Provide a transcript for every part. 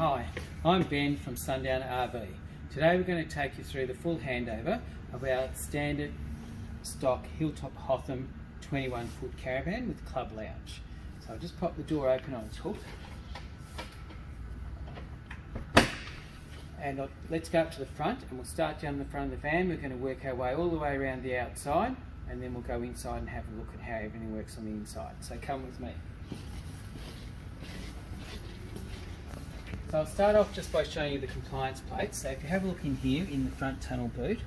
Hi, I'm Ben from Sundowner RV. Today we're going to take you through the full handover of our standard stock Hilltop Hotham 21 foot caravan with club lounge. So I'll just pop the door open on its hook. And let's go up to the front and we'll start down the front of the van. We're going to work our way all the way around the outside and then we'll go inside and have a look at how everything works on the inside. So come with me. So I'll start off just by showing you the compliance plates. So if you have a look in here in the front tunnel boot,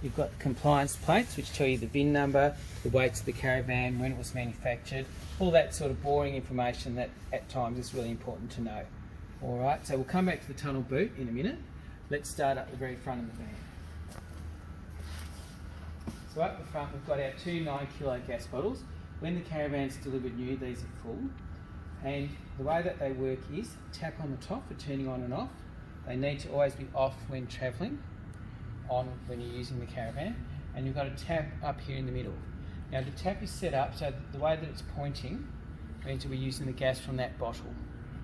you've got the compliance plates which tell you the VIN number, the weights of the caravan, when it was manufactured, all that sort of boring information that at times is really important to know. Alright, so we'll come back to the tunnel boot in a minute. Let's start at the very front of the van. So up the front we've got our two 9 kilo gas bottles. When the caravan's delivered new, these are full. And the way that they work is tap on the top for turning on and off. They need to always be off when travelling, on when you're using the caravan, and you've got a tap up here in the middle. Now the tap is set up so that the way that it's pointing means that we're using the gas from that bottle.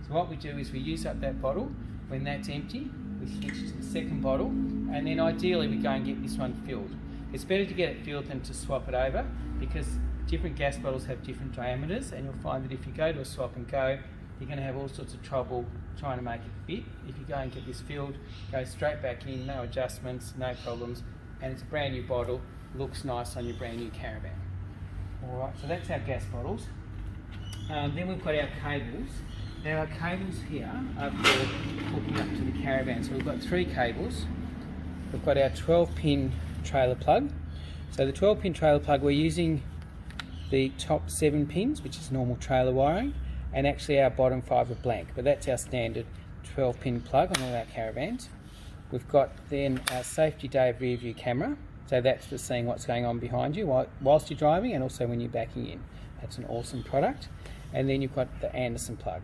So what we do is we use up that bottle. When that's empty, we switch to the second bottle, and then ideally we go and get this one filled. It's better to get it filled than to swap it over, because different gas bottles have different diameters, and you'll find that if you go to a swap and go, you're going to have all sorts of trouble trying to make it fit. If you go and get this filled, go straight back in, no adjustments, no problems, and it's a brand new bottle, looks nice on your brand new caravan. Alright, so that's our gas bottles. Then we've got our cables. Now our cables here are for hooking up to the caravan. So we've got 3 cables. We've got our 12-pin trailer plug. So the 12-pin trailer plug, we're using the top 7 pins, which is normal trailer wiring, and actually our bottom 5 are blank, but that's our standard 12-pin plug on all our caravans. We've got then our Safety Dave rear view camera, so that's for seeing what's going on behind you whilst you're driving and also when you're backing in. That's an awesome product. And then you've got the Anderson plug.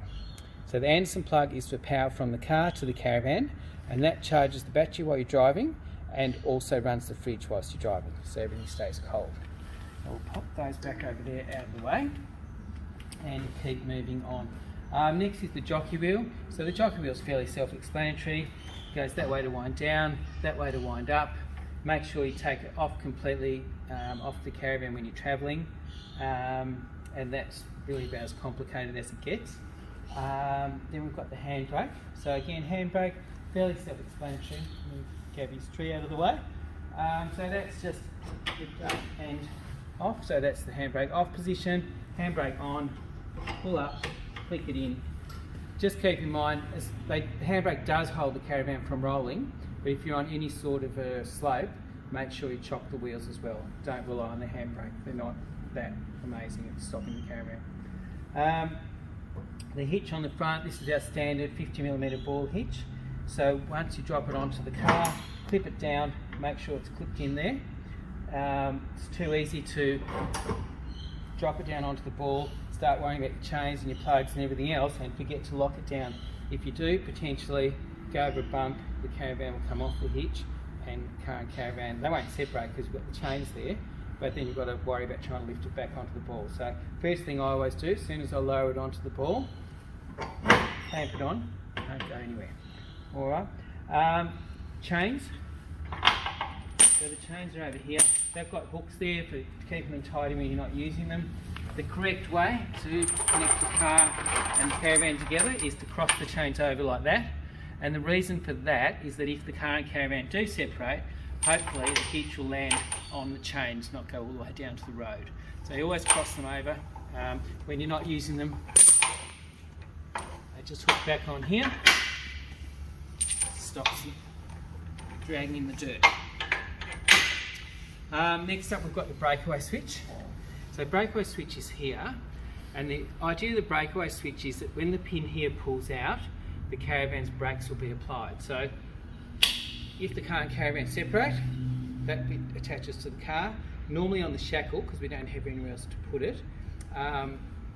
So the Anderson plug is for power from the car to the caravan, and that charges the battery while you're driving and also runs the fridge whilst you're driving, so everything stays cold. We'll pop those back over there out of the way and keep moving on. Next is the jockey wheel. So the jockey wheel is fairly self-explanatory. It goes that way to wind down, that way to wind up. Make sure you take it off completely off the caravan when you're travelling, and that's really about as complicated as it gets. Then we've got the handbrake. So again, handbrake, fairly self-explanatory. Move Gabby's tree out of the way. So that's just lift up and off. So that's the handbrake off position, handbrake on, pull up, click it in. Just keep in mind, the handbrake does hold the caravan from rolling, but if you're on any sort of a slope, make sure you chock the wheels as well. Don't rely on the handbrake, they're not that amazing at stopping the caravan. The hitch on the front, this is our standard 50mm ball hitch. So once you drop it onto the car, clip it down, make sure it's clipped in there. It's too easy to drop it down onto the ball, start worrying about your chains and your plugs and everything else and forget to lock it down. If you do, potentially go over a bump, the caravan will come off the hitch, and car and caravan, they won't separate because you've got the chains there, but then you've got to worry about trying to lift it back onto the ball. So first thing I always do, as soon as I lower it onto the ball, clamp it on, don't go anywhere. Alright, chains. So the chains are over here. They've got hooks there for keeping them tidy when you're not using them. The correct way to connect the car and the caravan together is to cross the chains over like that. And the reason for that is that if the car and caravan do separate, hopefully the hitch will land on the chains, not go all the way down to the road. So you always cross them over. When you're not using them, they just hook back on here. Stops you dragging in the dirt. Next up we've got the breakaway switch. So breakaway switch is here, and the idea of the breakaway switch is that when the pin here pulls out, the caravan's brakes will be applied. So if the car and caravan separate, that bit attaches to the car, normally on the shackle because we don't have anywhere else to put it.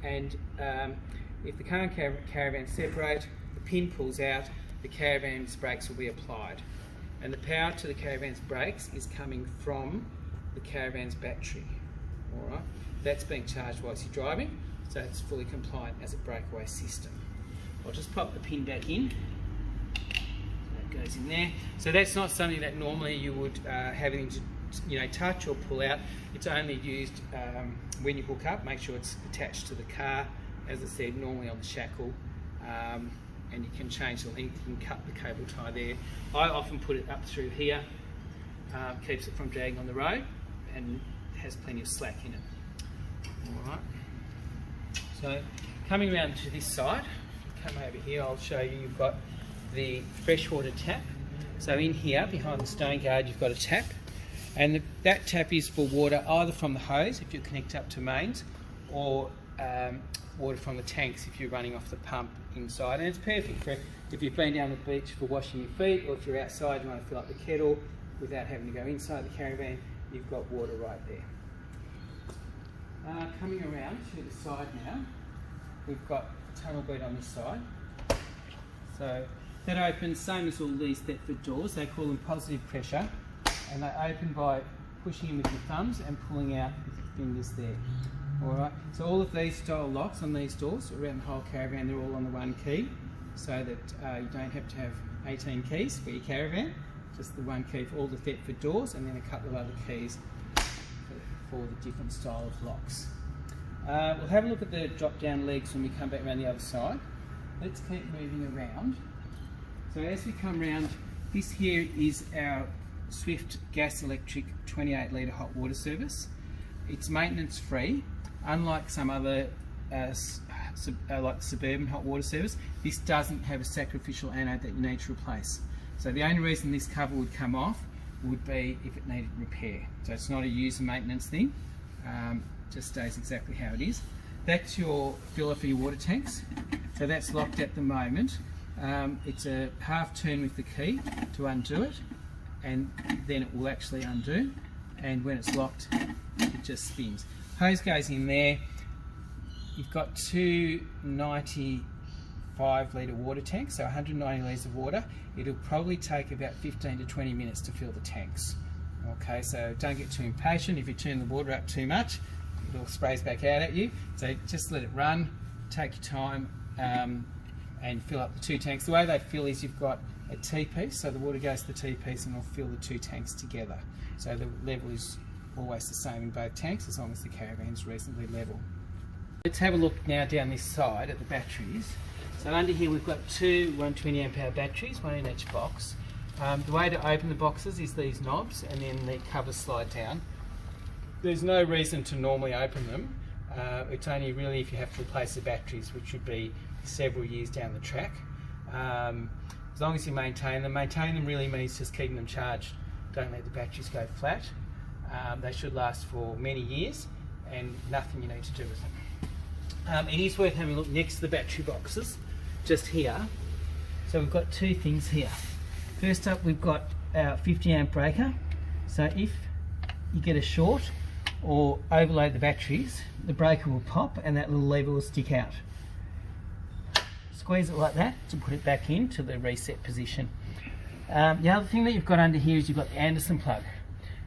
If the car and caravan separate, the pin pulls out, the caravan's brakes will be applied. And the power to the caravan's brakes is coming from the caravan's battery. Alright, that's being charged whilst you're driving, so it's fully compliant as a breakaway system. I'll just pop the pin back in. goes in there. So that's not something that normally you would have anything to touch or pull out. It's only used when you hook up. Make sure it's attached to the car, as I said, normally on the shackle, and you can change the length. You can cut the cable tie there. I often put it up through here, keeps it from dragging on the road, and has plenty of slack in it. Alright, so coming around to this side, come over here, I'll show you, you've got the freshwater tap. So in here, behind the stone guard, you've got a tap, and that tap is for water either from the hose, if you connect up to mains, or water from the tanks if you're running off the pump inside. And it's perfect for if you've been down the beach for washing your feet, or if you're outside and you want to fill up the kettle without having to go inside the caravan, you've got water right there. Coming around to the side now, we've got tunnel bed on this side. So that opens, same as all these Thetford doors, they call them positive pressure, and they open by pushing in with your thumbs and pulling out with your fingers there. Alright, so all of these style locks on these doors around the whole caravan, they're all on the one key, so that you don't have to have 18 keys for your caravan, just the one key for all the Thetford doors, and then a couple of other keys for the different style of locks. We'll have a look at the drop down legs when we come back around the other side. Let's keep moving around. So as we come round, this here is our Swift gas electric 28 litre hot water service. It's maintenance free, unlike some other like suburban hot water service. This doesn't have a sacrificial anode that you need to replace. So the only reason this cover would come off would be if it needed repair. So it's not a user maintenance thing, just stays exactly how it is. That's your filler for your water tanks. So that's locked at the moment. It's a half turn with the key to undo it, and then it will actually undo, and when it's locked it just spins. Hose goes in there. You've got two 95 litre water tanks, so 190 litres of water. It'll probably take about 15 to 20 minutes to fill the tanks. Okay, so don't get too impatient. If you turn the water up too much, it all sprays back out at you. So just let it run, take your time, and fill up the two tanks. The way they fill is you've got a T-piece, so the water goes to the T-piece and will fill the two tanks together. So the level is always the same in both tanks, as long as the caravan's reasonably level. Let's have a look now down this side at the batteries. So under here we've got two 120 amp hour batteries, one in each box. The way to open the boxes is these knobs, and then the covers slide down. There's no reason to normally open them. It's only really if you have to replace the batteries, which would be several years down the track. As long as you maintain them really means just keeping them charged. Don't let the batteries go flat. They should last for many years, and nothing you need to do with them. It is worth having a look next to the battery boxes, just here. So we've got two things here. First up, we've got our 50 amp breaker. So if you get a short or overload the batteries, the breaker will pop and that little lever will stick out. Squeeze it like that to put it back into the reset position. The other thing that you've got under here is you've got the Anderson plug.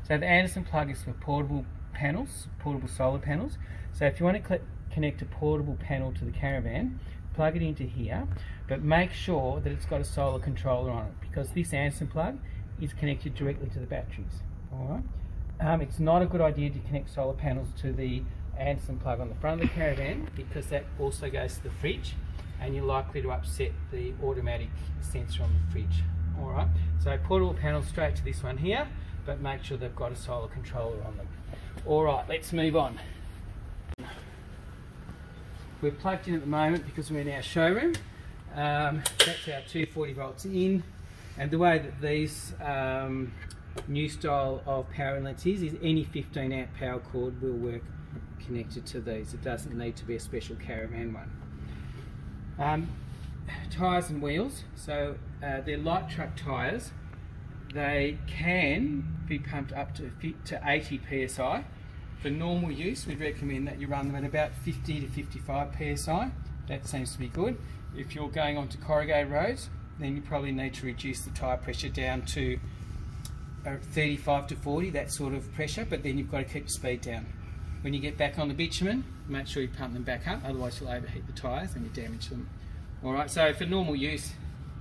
So the Anderson plug is for portable panels, portable solar panels. So if you want to connect a portable panel to the caravan, plug it into here, but make sure that it's got a solar controller on it, because this Anderson plug is connected directly to the batteries. Alright. It's not a good idea to connect solar panels to the Anderson plug on the front of the caravan, because that also goes to the fridge, and you're likely to upset the automatic sensor on the fridge. Alright, so portable panels straight to this one here, but make sure they've got a solar controller on them. Alright, let's move on. We're plugged in at the moment because we're in our showroom. That's our 240 volts in, and the way that these new style of power inlets is any 15 amp power cord will work connected to these. It doesn't need to be a special caravan one. Tyres and wheels, so they're light truck tyres. They can be pumped up to 80 psi. For normal use, we'd recommend that you run them at about 50 to 55 psi. That seems to be good. If you're going onto corrugated roads, then you probably need to reduce the tyre pressure down to 35 to 40, that sort of pressure, but then you've got to keep the speed down. When you get back on the bitumen, make sure you pump them back up, otherwise you'll overheat the tyres and you damage them. Alright, so for normal use,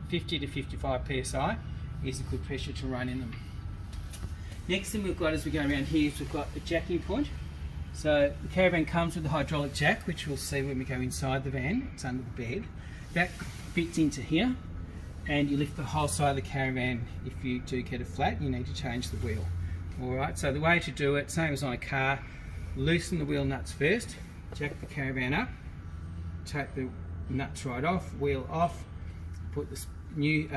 50 to 55 psi. is a good pressure to run in them. Next thing we've got as we go around here is we've got the jacking point. So the caravan comes with the hydraulic jack, which we'll see when we go inside the van. It's under the bed. That fits into here, and you lift the whole side of the caravan. If you do get a flat, you need to change the wheel. Alright, so the way to do it, same as on a car, loosen the wheel nuts first, jack the caravan up, take the nuts right off, wheel off, put the new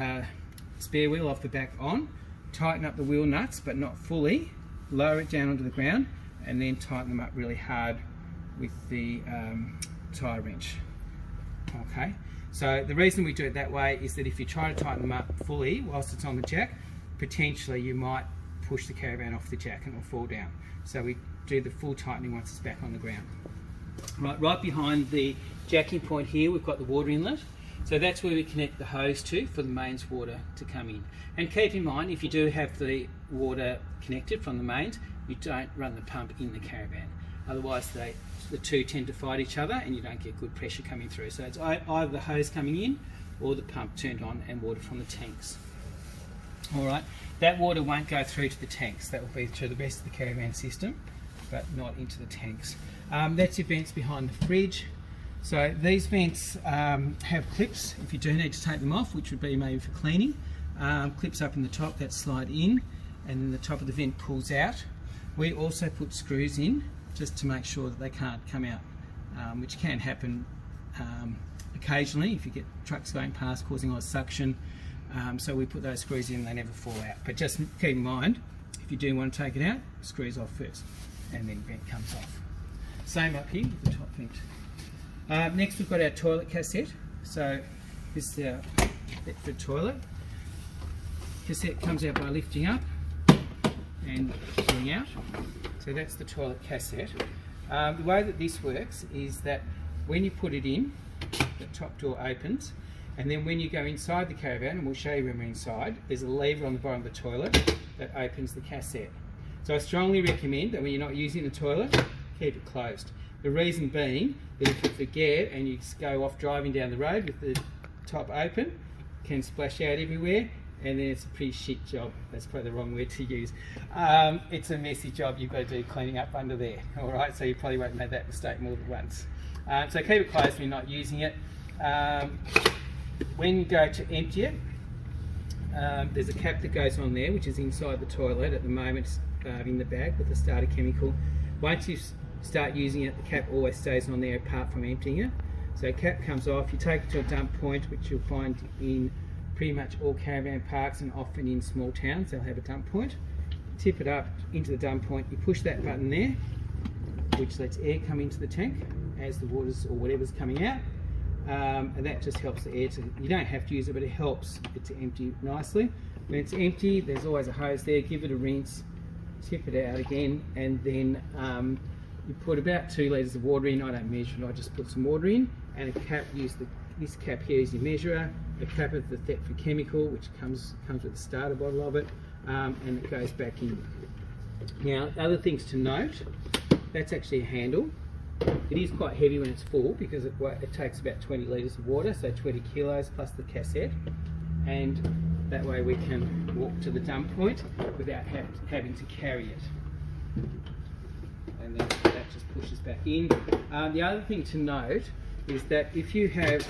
spare wheel off the back on, tighten up the wheel nuts but not fully, lower it down onto the ground, and then tighten them up really hard with the tyre wrench. Okay, so the reason we do it that way is that if you try to tighten them up fully whilst it's on the jack, potentially you might push the caravan off the jack and it will fall down. So we do the full tightening once it's back on the ground. Right behind the jacking point here, we've got the water inlet. So that's where we connect the hose to for the mains water to come in. And keep in mind, if you do have the water connected from the mains, you don't run the pump in the caravan. Otherwise the two tend to fight each other and you don't get good pressure coming through. So it's either the hose coming in or the pump turned on and water from the tanks. Alright, that water won't go through to the tanks. That will be through the rest of the caravan system, but not into the tanks. That's your vents behind the fridge. So these vents have clips if you do need to take them off, which would be maybe for cleaning. Clips up in the top that slide in, and then the top of the vent pulls out. We also put screws in just to make sure that they can't come out, which can happen occasionally if you get trucks going past causing a lot of suction. So we put those screws in, they never fall out. But just keep in mind, if you do want to take it out, screws off first, and then vent comes off. Same up here with the top vent. Next we've got our toilet cassette. So this is our Bedford toilet. Cassette comes out by lifting up and pulling out. So that's the toilet cassette. The way that this works is that when you put it in, the top door opens, and then when you go inside the caravan, and we'll show you when we're inside, there's a lever on the bottom of the toilet that opens the cassette. So I strongly recommend that when you're not using the toilet, keep it closed. The reason being that if you forget and you go off driving down the road with the top open, it can splash out everywhere, and then it's a pretty shit job. That's probably the wrong word to use. It's a messy job you've got to do cleaning up under there. Alright, so you probably won't make that mistake more than once. So keep it closed when you're not using it. When you go to empty it, there's a cap that goes on there which is inside the toilet at the moment, in the bag with the starter chemical. Once you start using it, the cap always stays on there apart from emptying it. So cap comes off, you take it to a dump point, which you'll find in pretty much all caravan parks and often in small towns they'll have a dump point. Tip it up into the dump point, you push that button there, which lets air come into the tank as the water's or whatever's coming out. And that just helps the air to, you don't have to use it, but it helps it to empty nicely. When it's empty, there's always a hose there, give it a rinse, tip it out again, and then you put about 2 litres of water in. I don't measure it, I just put some water in, and a cap, this cap here is your measurer, a cap of the Thetford chemical, which comes with a starter bottle of it, and it goes back in. Now, other things to note, that's actually a handle. It is quite heavy when it's full because it takes about 20 litres of water, so 20 kilos plus the cassette, and that way we can walk to the dump point without having to carry it. And then that just pushes back in. The other thing to note is that if you have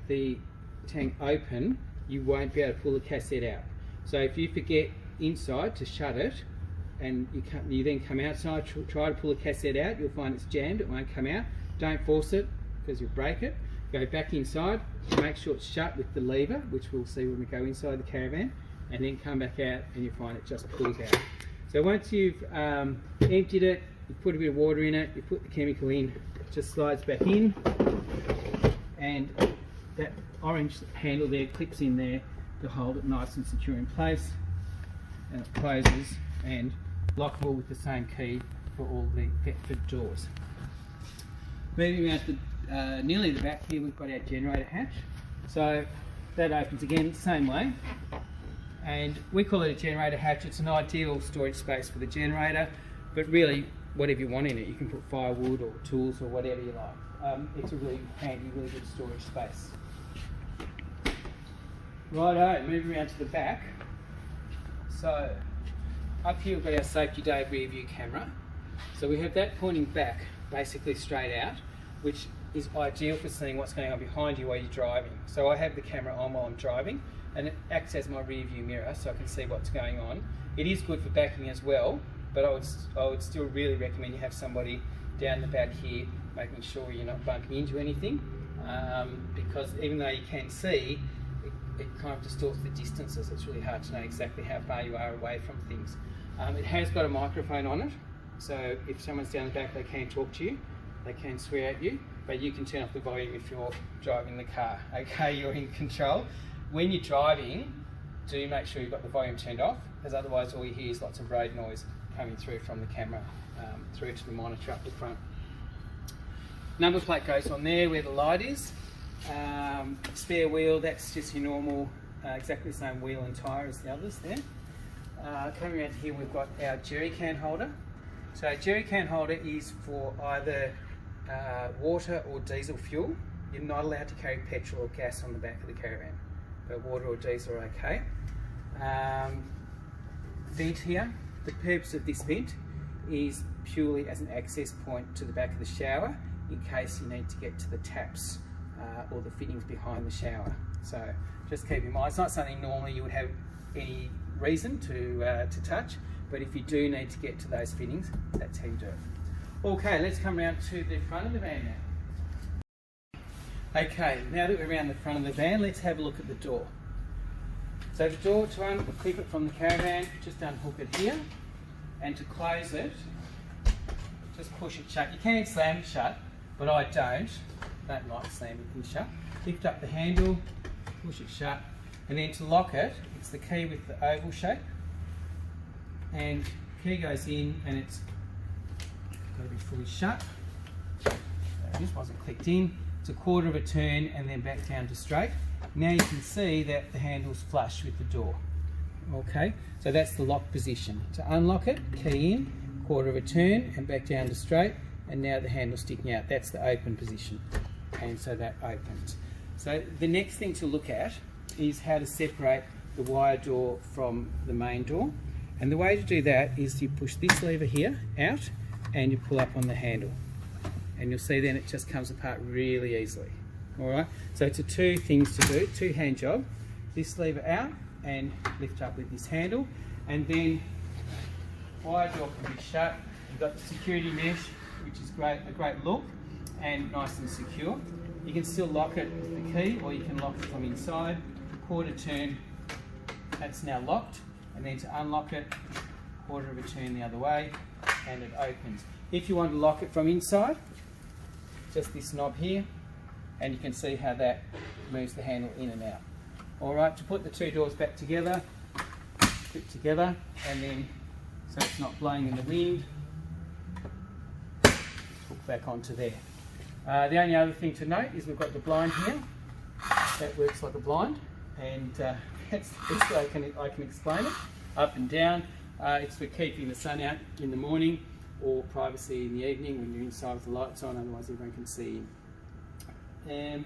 the tank open, you won't be able to pull the cassette out. So if you forget inside to shut it, and you then come outside, try to pull the cassette out, you'll find it's jammed, it won't come out. Don't force it because you'll break it. Go back inside, make sure it's shut with the lever, which we'll see when we go inside the caravan, and then come back out and you'll find it just pulls out. So once you've emptied it, you put a bit of water in it, you put the chemical in, it just slides back in, and that orange handle there clips in there to hold it nice and secure in place, and it closes and lockable with the same key for all the Bedford doors. Moving around to nearly the back here, we've got our generator hatch. So that opens again the same way, and we call it a generator hatch. It's an ideal storage space for the generator, but really whatever you want in it. You can put firewood or tools or whatever you like. It's a really handy, really good storage space. Righto, move around to the back. So up here we've got our safety day rear view camera. So we have that pointing back, basically straight out, which is ideal for seeing what's going on behind you while you're driving. So I have the camera on while I'm driving, and it acts as my rear view mirror, so I can see what's going on. It is good for backing as well, but I would still really recommend you have somebody down the back here making sure you're not bumping into anything, because even though you can see, it kind of distorts the distances. It's really hard to know exactly how far you are away from things. It has got a microphone on it, so if someone's down the back, they can talk to you, they can swear at you, but you can turn off the volume if you're driving the car. Okay, you're in control. When you're driving, do make sure you've got the volume turned off, because otherwise all you hear is lots of road noise coming through from the camera through to the monitor up the front. Number plate goes on there where the light is. Spare wheel, that's just your normal, exactly the same wheel and tyre as the others there. Coming around here, we've got our jerry can holder. So a jerry can holder is for either water or diesel fuel. You're not allowed to carry petrol or gas on the back of the caravan, but water or diesel are okay. Vent here. The purpose of this vent is purely as an access point to the back of the shower in case you need to get to the taps or the fittings behind the shower. So just keep in mind, it's not something normally you would have any reason to touch, but if you do need to get to those fittings, that's how you do it. Okay, let's come around to the front of the van now. Okay, now that we're around the front of the van, let's have a look at the door. So the door, to unclip it from the caravan, just unhook it here, and to close it, just push it shut. You can slam it shut, but I don't like slamming things shut. Lift up the handle, push it shut, and then to lock it, it's the key with the oval shape, and key goes in and it's got to be fully shut. This wasn't clicked in. It's a quarter of a turn and then back down to straight. Now you can see that the handle's flush with the door. Okay, so that's the lock position. To unlock it, key in, quarter of a turn and back down to straight, and now the handle's sticking out. That's the open position, and so that opens. So the next thing to look at is how to separate the wire door from the main door, and the way to do that is you push this lever here out and you pull up on the handle, and you'll see then it just comes apart really easily. Alright, so it's two things to do, two hand job. This lever out and lift up with this handle, and then wire door can be shut. You've got the security mesh, which is great, a great look and nice and secure. You can still lock it with the key, or you can lock it from inside. Quarter turn, that's now locked, and then to unlock it, quarter of a turn the other way, and it opens. If you want to lock it from inside, just this knob here, and you can see how that moves the handle in and out. Alright, to put the two doors back together, clip together, and then so it's not blowing in the wind, hook back onto there. The only other thing to note is we've got the blind here. That works like a blind, and that's the best way I can explain it. Up and down, it's for keeping the sun out in the morning, or privacy in the evening when you're inside with the lights on, otherwise everyone can see you. And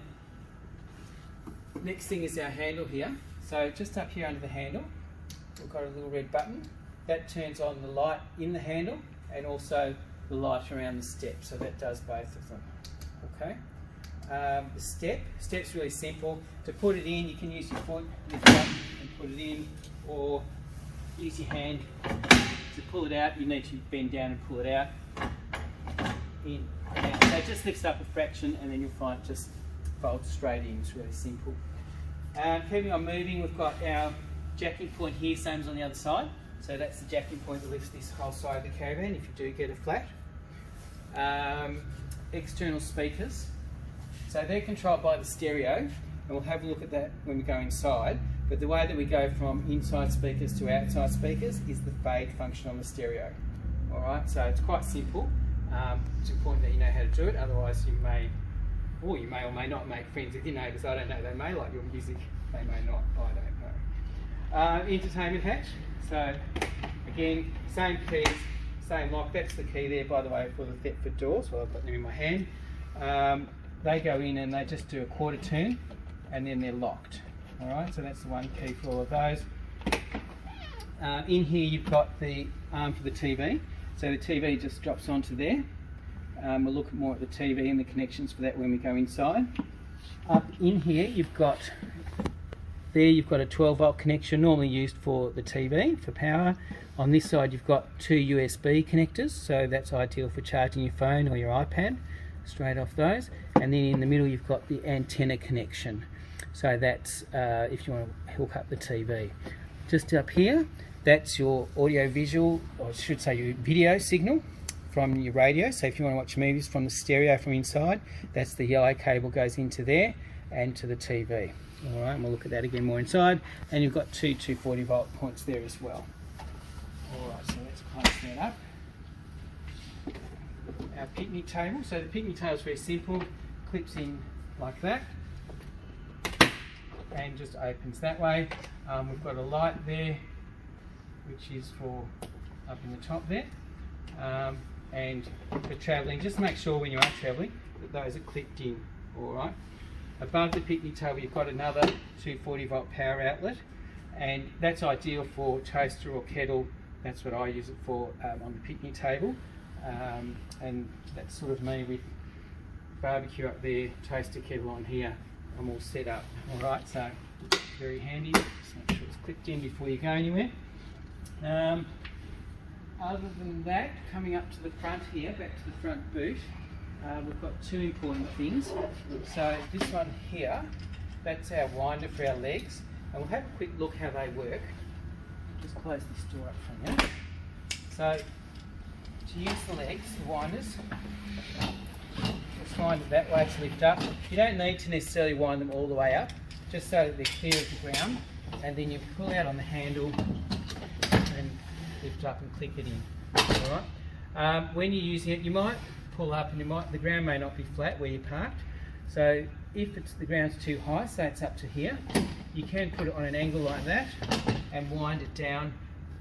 next thing is our handle here. So just up here under the handle, we've got a little red button that turns on the light in the handle and also the light around the step. So that does both of them. Okay. The step's really simple. To put it in, you can use your foot, lift it up and put it in, or use your hand to pull it out. You need to bend down and pull it out. In and out. So it just lifts up a fraction, and then you'll find it just folds straight in. It's really simple. Keeping on moving, we've got our jacking point here, same as on the other side. So that's the jacking point that lifts this whole side of the caravan if you do get a flat. External speakers. So they're controlled by the stereo, and we'll have a look at that when we go inside. But the way that we go from inside speakers to outside speakers is the fade function on the stereo. Alright, so it's quite simple. It's important that you know how to do it, otherwise you may or may not make friends with your neighbours. I don't know, they may like your music, they may not, I don't know. Entertainment hatch, so again, same keys, same lock. That's the key there, by the way, for the Thetford doors. Well, I've got them in my hand. They go in and they just do a quarter turn and then they're locked. Alright, so that's the one key for all of those. In here you've got the arm for the TV. So the TV just drops onto there. We'll look more at the TV and the connections for that when we go inside. Up in here you've got a 12 volt connection normally used for the TV for power. On this side you've got two USB connectors, so that's ideal for charging your phone or your iPad straight off those. And then in the middle you've got the antenna connection, so that's if you want to hook up the TV. Just up here, that's your audio visual, or I should say your video signal from your radio. So if you want to watch movies from the stereo from inside, that's the yellow cable goes into there and to the TV. Alright, and we'll look at that again more inside. And you've got two 240 volt points there as well. Alright, so let's close that up. Our picnic table. So the picnic table is very simple, clips in like that and just opens that way. We've got a light there which is for up in the top there, and for travelling, just make sure when you are travelling that those are clipped in. Alright, above the picnic table you've got another 240 volt power outlet, and that's ideal for toaster or kettle. That's what I use it for on the picnic table, and that's sort of me with barbecue up there, toaster kettle on here. I'm all set up. Alright, so very handy. Just make sure it's clipped in before you go anywhere. Other than that, coming up to the front here, back to the front boot, we've got two important things. So this one here, that's our winder for our legs, and we'll have a quick look how they work. Just close this door up from you. So to use the legs, the winders, just wind it that way to lift up. You don't need to necessarily wind them all the way up, just so that they're clear of the ground, and then you pull out on the handle and lift up and click it in. Alright. When you're using it, you might pull up and the ground may not be flat where you're parked. So if the ground's too high, say it's up to here, you can put it on an angle like that and wind it down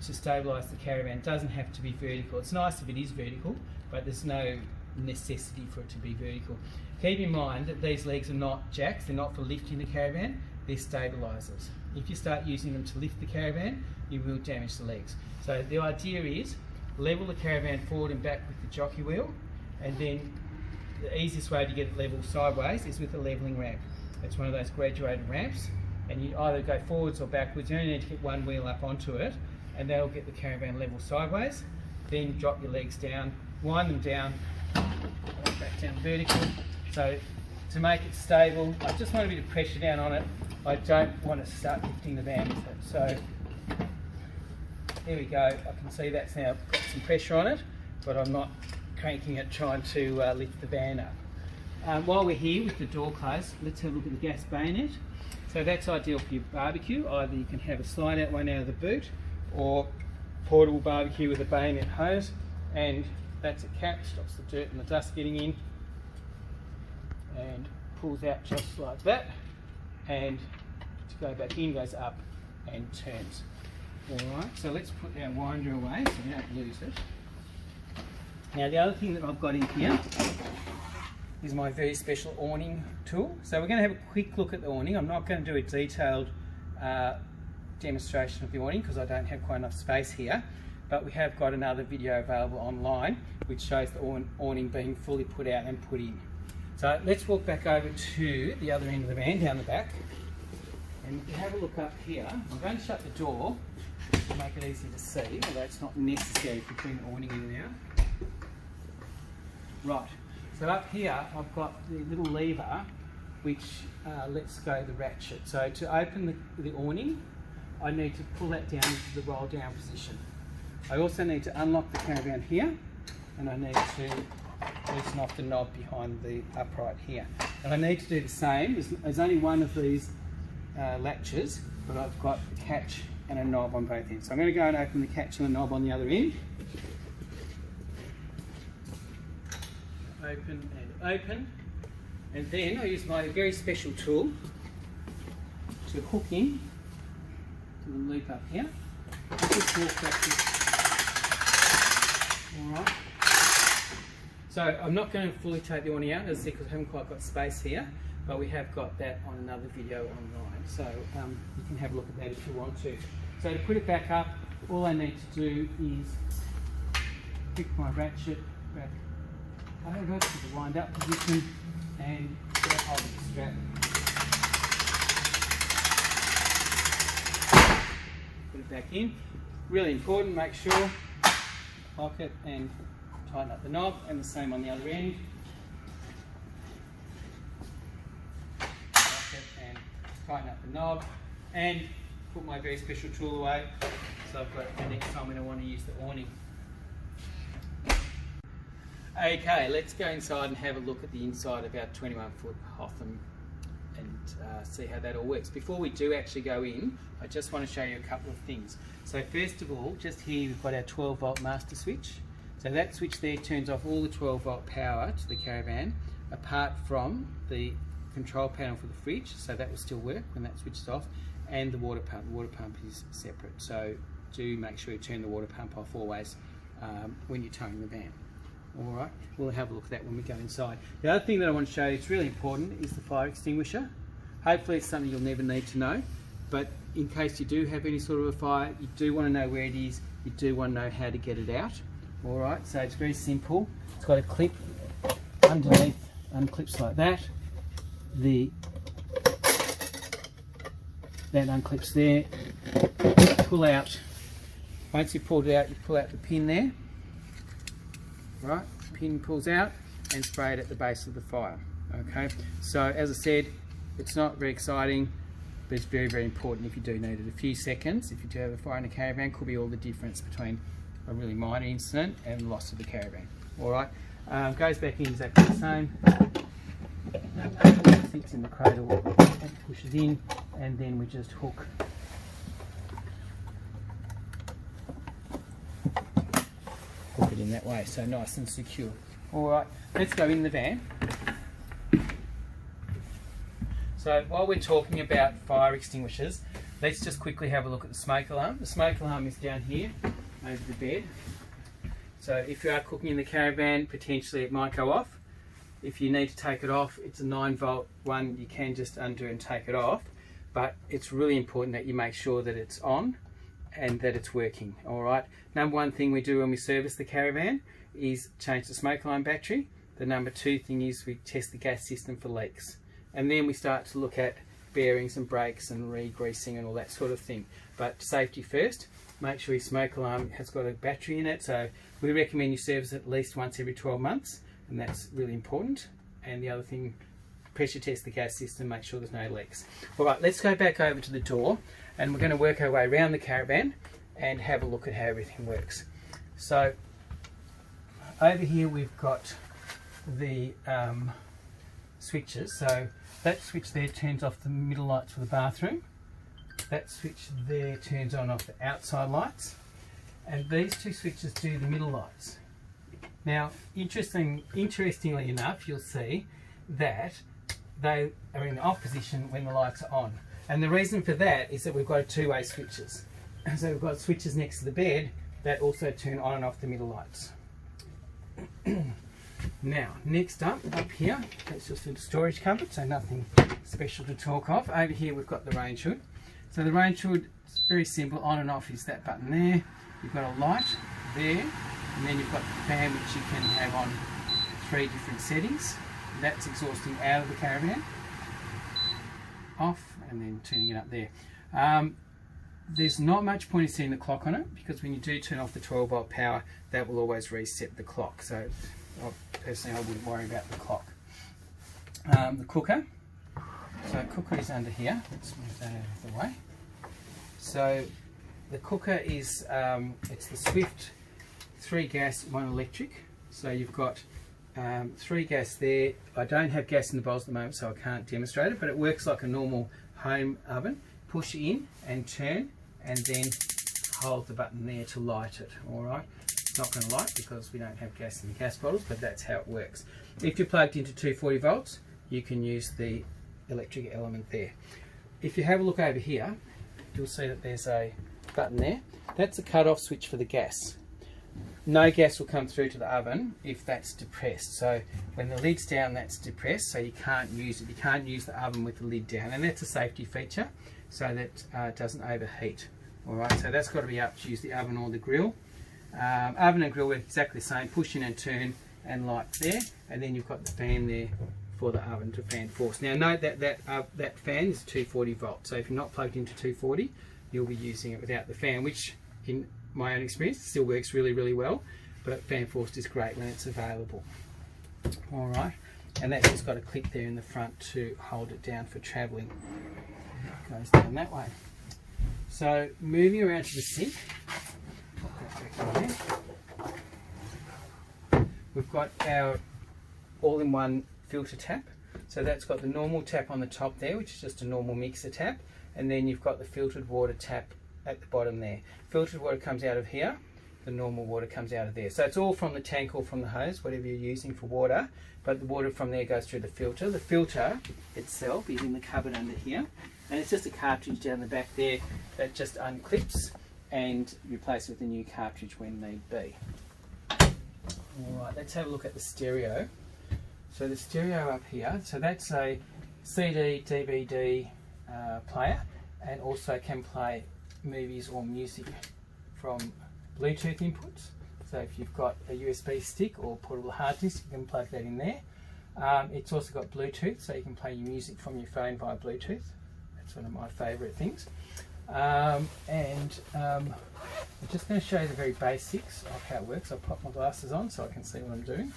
to stabilise the caravan. It doesn't have to be vertical. It's nice if it is vertical, but there's no necessity for it to be vertical. Keep in mind that these legs are not jacks, they're not for lifting the caravan, they're stabilisers. If you start using them to lift the caravan, you will damage the legs. So the idea is level the caravan forward and back with the jockey wheel, and then the easiest way to get it level sideways is with a levelling ramp. It's one of those graduated ramps, and you either go forwards or backwards. You only need to get one wheel up onto it, and that'll get the caravan level sideways. Then drop your legs down, wind them down, back down vertical. So to make it stable, I just want a bit of pressure down on it. I don't want to start lifting the van with it. So there we go. I can see that's now got some pressure on it, but I'm not cranking it trying to lift the van up. While we're here with the door closed, let's have a look at the gas bayonet. So that's ideal for your barbecue. Either you can have a slide out one out of the boot, or portable barbecue with a bayonet hose, and that's a cap, stops the dirt and the dust getting in, and pulls out just like that, and to go back in goes up and turns. Alright, so let's put our winder away so we don't lose it. Now the other thing that I've got in here is my very special awning tool. So we're going to have a quick look at the awning. I'm not going to do a detailed demonstration of the awning because I don't have quite enough space here, but we have got another video available online which shows the awning being fully put out and put in. So let's walk back over to the other end of the van, down the back, and if you have a look up here, I'm going to shut the door to make it easy to see, although it's not necessary to bring the awning in and out. Right, so up here I've got the little lever which lets go the ratchet. So to open the awning, I need to pull that down into the roll down position. I also need to unlock the caravan here, and I need to loosen off the knob behind the upright here. And I need to do the same. There's only one of these latches, but I've got a catch and a knob on both ends. So I'm going to go and open the catch and the knob on the other end. Open and open. And then I use my very special tool to hook in to the loop up here. Just walk back. Alright. So I'm not going to fully take the awning out, as I said, because I haven't quite got space here. but we have got that on another video online, so you can have a look at that if you want to. So to put it back up, all I need to do is pick my ratchet back over to the wind up position and grab hold of the strap. Put it back in. Really important, make sure lock it and tighten up the knob, and the same on the other end. Lock it and tighten up the knob, and put my very special tool away so I've got it for next time when I want to use the awning. Okay, let's go inside and have a look at the inside of our 21-foot Hotham and see how that all works. Before we do actually go in, I just want to show you a couple of things. So first of all, just here we've got our 12-volt master switch. So that switch there turns off all the 12-volt power to the caravan, apart from the control panel for the fridge, so that will still work when that switches off, and the water pump. The water pump is separate, so do make sure you turn the water pump off always when you're towing the van. Alright, we'll have a look at that when we go inside. The other thing that I want to show you, it's really important, is the fire extinguisher. Hopefully it's something you'll never need to know, but in case you do have any sort of a fire, you do want to know where it is, you do want to know how to get it out. Alright, so it's very simple. It's got a clip underneath, unclips like that. That unclips there. Pull out, once you've pulled it out, you pull out the pin there. Right, pin pulls out and spray it at the base of the fire. Okay, so as I said, it's not very exciting, but it's very, very important if you do need it. A few seconds, if you do have a fire in a caravan, could be all the difference between a really minor incident and the loss of the caravan. Alright, goes back in exactly the same. Sits in the cradle and pushes in, and then we just hook it in that way, so nice and secure. Alright, let's go in the van. So while we're talking about fire extinguishers, let's just quickly have a look at the smoke alarm. The smoke alarm is down here over the bed. So if you are cooking in the caravan, potentially it might go off. If you need to take it off, it's a 9-volt one, you can just undo and take it off, but it's really important that you make sure that it's on and that it's working. Alright, number one thing we do when we service the caravan is change the smoke alarm battery. The number two thing is we test the gas system for leaks, and then we start to look at bearings and brakes and re-greasing and all that sort of thing. But safety first, make sure your smoke alarm has got a battery in it, so we recommend you service it at least once every 12 months, and that's really important. And the other thing, pressure test the gas system, make sure there's no leaks. Alright, let's go back over to the door, and we're going to work our way around the caravan and have a look at how everything works. So over here we've got the switches. So that switch there turns off the middle lights for the bathroom. That switch there turns on off the outside lights, and these two switches do the middle lights. Now interestingly enough, you'll see that they are in the off position when the lights are on. And the reason for that is that we've got two-way switches. So we've got switches next to the bed that also turn on and off the middle lights. Now, next up here, that's just a storage cupboard, so nothing special to talk of. Over here we've got the range hood. So the range hood is very simple, on and off is that button there. You've got a light there, and then you've got the fan which you can have on 3 different settings. That's exhausting out of the caravan. Off, and then turning it up there. There's not much point in setting the clock on it, because when you do turn off the 12-volt power, that will always reset the clock. So personally I wouldn't worry about the clock. The cooker. So the cooker is under here. Let's move that out of the way. So the cooker is, it's the Swift 3 gas, 1 electric. So you've got 3 gas there. I don't have gas in the bowls at the moment, so I can't demonstrate it, but it works like a normal home oven. Push it in and turn, and then hold the button there to light it. Alright, it's not going to light because we don't have gas in the gas bottles, but that's how it works. If you're plugged into 240 volts, you can use the electric element there. If you have a look over here, you'll see that there's a button there. That's a cut-off switch for the gas. no gas will come through to the oven if that's depressed. So when the lid's down, that's depressed, so you can't use it. You can't use the oven with the lid down, and that's a safety feature so that it doesn't overheat. Alright, so that's got to be up to use the oven or the grill. Oven and grill work exactly the same, push in and turn and light there, and then you've got the fan there for the oven to fan force. Now note that that fan is 240 volts, so if you're not plugged into 240, you'll be using it without the fan, which in my own experience still works really well, but fan forced is great when it's available. Alright, and that's just got a clip there in the front to hold it down for travelling. It goes down that way. So moving around to the sink, pop that back in there. We've got our all-in-one filter tap. So that's got the normal tap on the top there, which is just a normal mixer tap, and then you've got the filtered water tap at the bottom there. Filtered water comes out of here, the normal water comes out of there. So it's all from the tank or from the hose, whatever you're using for water, but the water from there goes through the filter. The filter itself is in the cupboard under here, and it's just a cartridge down the back there that just unclips and replace it with a new cartridge when need be. Alright, let's have a look at the stereo. So the stereo up here, so that's a CD, DVD player, and also can play movies or music from Bluetooth inputs. So if you've got a USB stick or portable hard disk, you can plug that in there. It's also got Bluetooth, so you can play your music from your phone via Bluetooth. That's one of my favourite things. I'm just going to show you the very basics of how it works. I'll pop my glasses on so I can see what I'm doing.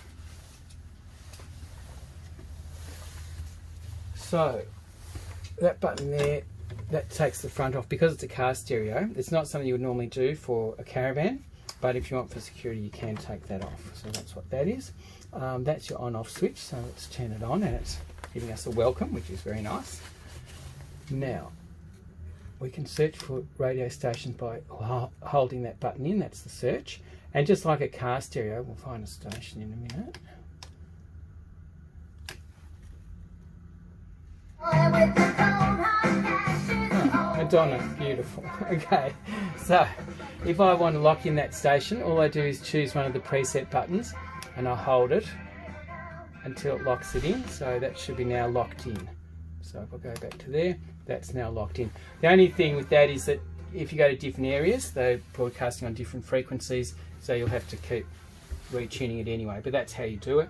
So that button there, that takes the front off. Because it's a car stereo, it's not something you would normally do for a caravan, but if you want for security you can take that off. So that's what that is. That's your on-off switch, so let's turn it on, and it's giving us a welcome, which is very nice. Now we can search for radio stations by holding that button in. That's the search, and just like a car stereo, we'll find a station in a minute. Madonna, beautiful. Okay, so if I want to lock in that station, all I do is choose one of the preset buttons and I hold it until it locks it in. So that should be now locked in. So if I go back to there, that's now locked in. The only thing with that is that if you go to different areas, they're broadcasting on different frequencies, so you'll have to keep retuning it anyway, but that's how you do it.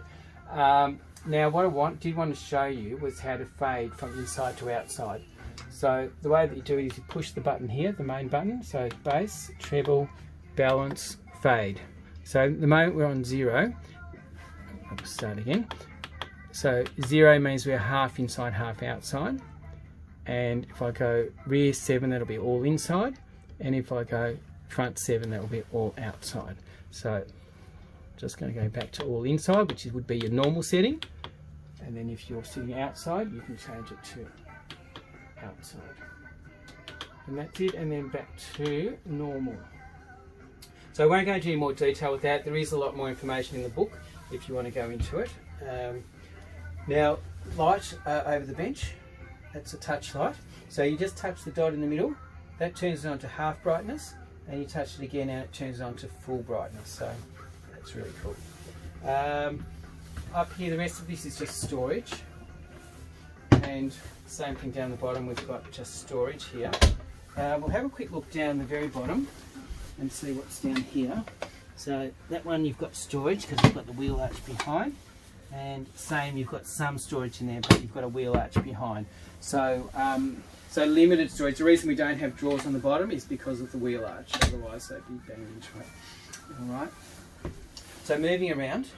Now what I did want to show you was how to fade from inside to outside. So the way that you do it is you push the button here, the main button, so bass, treble, balance, fade. So the moment we're on 0, I'll start again. So 0 means we're half inside, half outside. And if I go rear 7, that'll be all inside. And if I go front 7, that'll be all outside. So just going to go back to all inside, which would be your normal setting. And then if you're sitting outside, you can change it to outside. And that's it, and then back to normal. So I won't go into any more detail with that. There is a lot more information in the book if you want to go into it. Now, light over the bench, that's a touch light. So you just touch the dot in the middle, that turns it on to half brightness, and you touch it again and it turns it on to full brightness. So that's really cool. Up here, the rest of this is just storage, and same thing down the bottom, we've got just storage here. We'll have a quick look down the very bottom and see what's down here. So that one you've got storage because you've got the wheel arch behind, and same, you've got some storage in there, but you've got a wheel arch behind. So so limited storage. The reason we don't have drawers on the bottom is because of the wheel arch, otherwise they'd be banged into it. Alright, so moving around,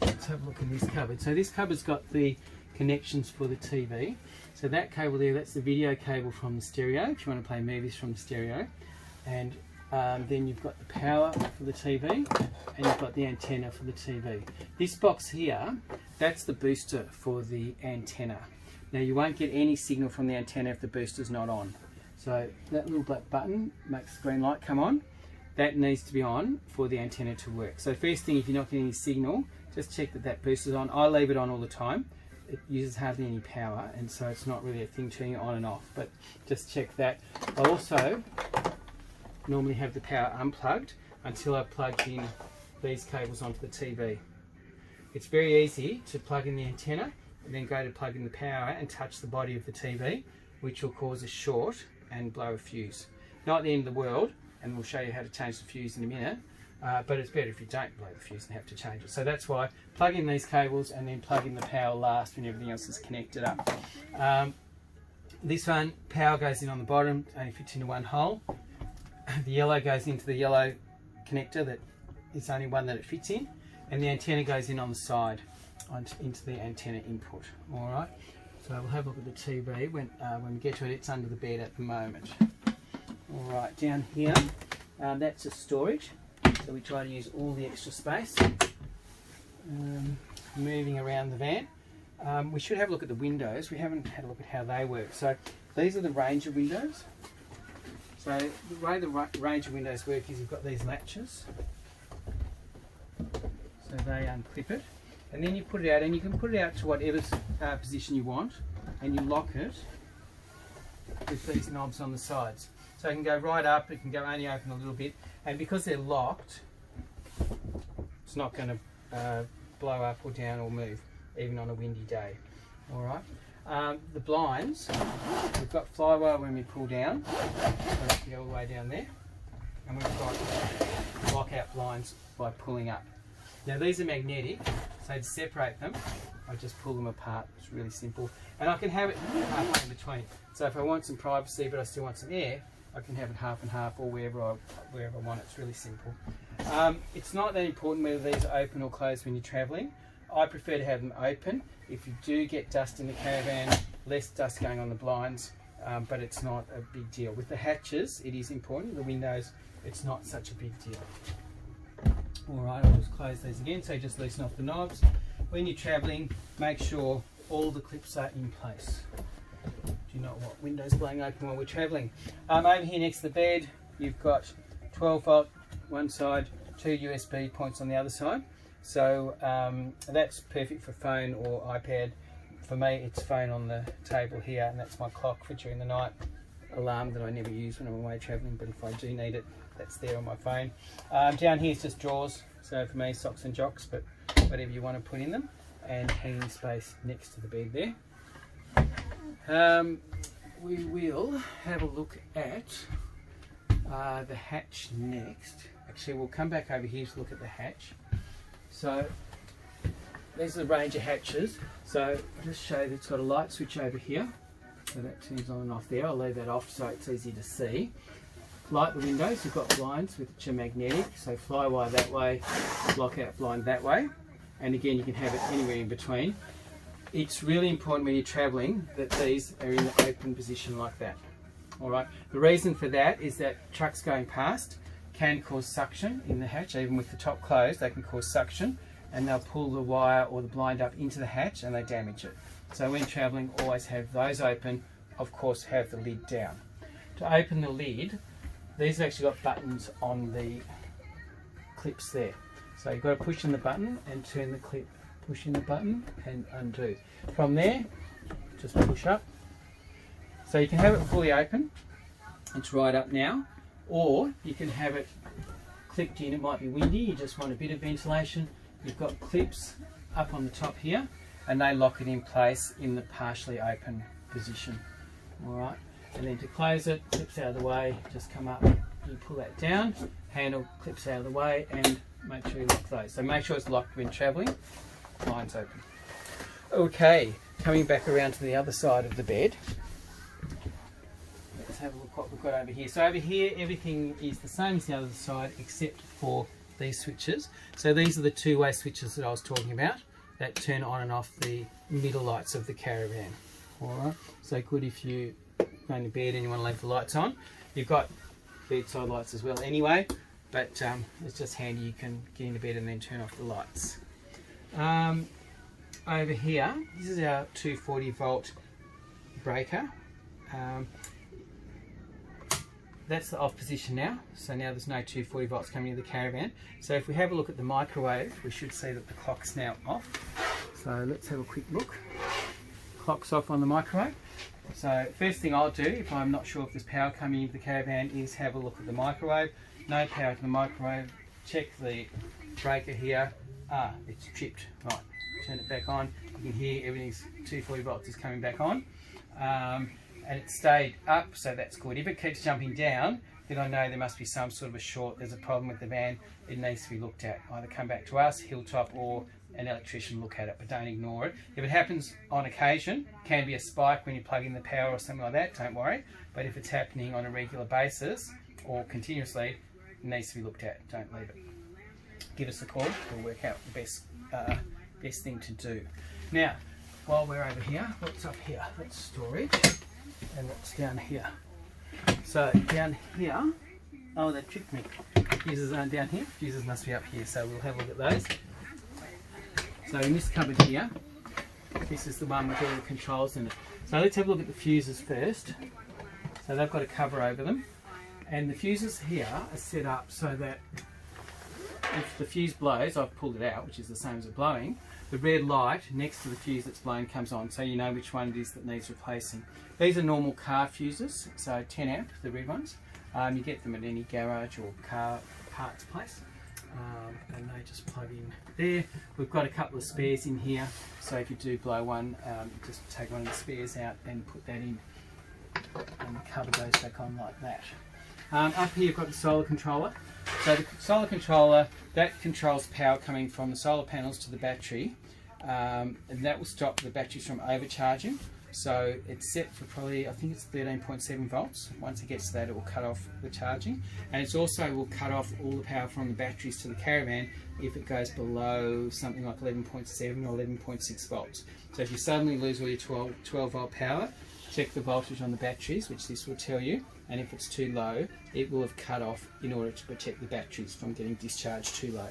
let's have a look in this cupboard. So this cupboard's got the connections for the TV. So that cable there, that's the video cable from the stereo, if you want to play movies from the stereo. And then you've got the power for the TV, and you've got the antenna for the TV. This box here, that's the booster for the antenna. Now you won't get any signal from the antenna if the booster's not on. So that little black button makes the green light come on. That needs to be on for the antenna to work. So first thing, if you're not getting any signal, just check that that booster's on. I leave it on all the time. It uses hardly any power, and so it's not really a thing turning it on and off, but just check that. I'll also normally have the power unplugged until I plug in these cables onto the TV. It's very easy to plug in the antenna and then go to plug in the power and touch the body of the TV, which will cause a short and blow a fuse. Not the end of the world, and we'll show you how to change the fuse in a minute, but it's better if you don't blow the fuse and have to change it. So that's why plug in these cables and then plug in the power last when everything else is connected up. This one, power goes in on the bottom, only fits into one hole. The yellow goes into the yellow connector that is only one that it fits in, and the antenna goes in on the side into the antenna input. All right, so we'll have a look at the TV when we get to it. It's under the bed at the moment. All right, down here, that's a storage, so we try to use all the extra space. Moving around the van, we should have a look at the windows. We haven't had a look at how they work. So these are the Ranger windows. So the way the Ranger windows work is you've got these latches, so they unclip it, and then you put it out, and you can put it out to whatever position you want, and you lock it with these knobs on the sides. So it can go right up, it can go only open a little bit, and because they're locked, it's not going to blow up or down or move, even on a windy day. All right. The blinds, we've got flywire when we pull down, so they can go all the way down there, and we've got lockout blinds by pulling up. Now these are magnetic, so to separate them, I just pull them apart. It's really simple, and I can have it halfway in between. So if I want some privacy but I still want some air, I can have it half and half, or wherever I want. It's really simple. It's not that important whether these are open or closed when you're travelling. I prefer to have them open. If you do get dust in the caravan, less dust going on the blinds, but it's not a big deal. With the hatches, it is important. The windows, it's not such a big deal. All right, I'll just close these again. So just loosen off the knobs. When you're travelling, make sure all the clips are in place. Do you not want windows blowing open while we're travelling? Over here next to the bed, you've got 12 volt one side, 2 USB points on the other side. So that's perfect for phone or iPad. For me, it's phone on the table here, and that's my clock for during the night. Alarm that I never use when I'm away travelling, but if I do need it, that's there on my phone. Down here is just drawers, so for me, socks and jocks, but whatever you want to put in them, and hanging space next to the bed there. We will have a look at the hatch next. Actually, we'll come back over here to look at the hatch. So these are the Ranger hatches. So I'll just show you, it's got a light switch over here. So that turns on and off there. I'll leave that off so it's easy to see. Light the windows, you've got blinds which are magnetic. So flywire that way, lockout blind that way. And again, you can have it anywhere in between. It's really important when you're travelling that these are in the open position like that. All right. The reason for that is that trucks going past can cause suction in the hatch. Even with the top closed, they can cause suction, and they'll pull the wire or the blind up into the hatch and they damage it. So when travelling, always have those open. Of course, have the lid down. To open the lid, these have actually got buttons on the clips there. So you've got to push in the button and turn the clip. Push in the button and undo. From there, just push up. So you can have it fully open. It's right up now. Or you can have it clipped in. It might be windy, you just want a bit of ventilation. You've got clips up on the top here, and they lock it in place in the partially open position. All right, and then to close it, clips out of the way, just come up, you pull that down, handle clips out of the way, and make sure you lock those. So make sure it's locked when travelling, blinds open. Okay, coming back around to the other side of the bed. Let's have a look what we've got over here. So over here, everything is the same as the other side except for these switches. So these are the two-way switches that I was talking about that turn on and off the middle lights of the caravan. All right, so good if you go to bed and you want to leave the lights on. You've got bedside lights as well anyway, but it's just handy, you can get into bed and then turn off the lights. Over here, this is our 240 volt breaker. That's the off position now, so now there's no 240 volts coming into the caravan. So if we have a look at the microwave, we should see that the clock's now off. So let's have a quick look. clock's off on the microwave. So first thing I'll do, if I'm not sure if there's power coming into the caravan, is have a look at the microwave. No power to the microwave. Check the breaker here. It's tripped. Right, turn it back on. You can hear everything's 240 volts is coming back on. And it stayed up, so that's good. If it keeps jumping down, then I know there must be some sort of a short. There's a problem with the van. It needs to be looked at. Either come back to us, Hilltop, or an electrician look at it, but don't ignore it. If it happens on occasion, can be a spike when you plug in the power or something like that, don't worry. But if it's happening on a regular basis or continuously, it needs to be looked at. Don't leave it. Give us a call. We'll work out the best thing to do. Now, while we're over here, what's up here? That's storage, and what's down here? So down here, oh, that tricked me. Fuses aren't down here. Fuses must be up here. So we'll have a look at those. So in this cupboard here, this is the one with all the controls in it. So let's have a look at the fuses first. So they've got a cover over them, and the fuses here are set up so that if the fuse blows, I've pulled it out, which is the same as it blowing, the red light next to the fuse that's blown comes on, so you know which one it is that needs replacing. These are normal car fuses, so 10 amp, the red ones. You get them at any garage or car parts place. And they just plug in there. We've got a couple of spares in here, so if you do blow one, just take one of the spares out and put that in, and the cover goes back on like that. Up here you've got the solar controller. So the solar controller, that controls power coming from the solar panels to the battery, and that will stop the batteries from overcharging. So it's set for probably, I think it's 13.7 volts. Once it gets to that, it will cut off the charging, and it's also will cut off all the power from the batteries to the caravan if it goes below something like 11.7 or 11.6 volts. So if you suddenly lose all your 12 volt power, check the voltage on the batteries, which this will tell you, and if it's too low, it will have cut off in order to protect the batteries from getting discharged too low.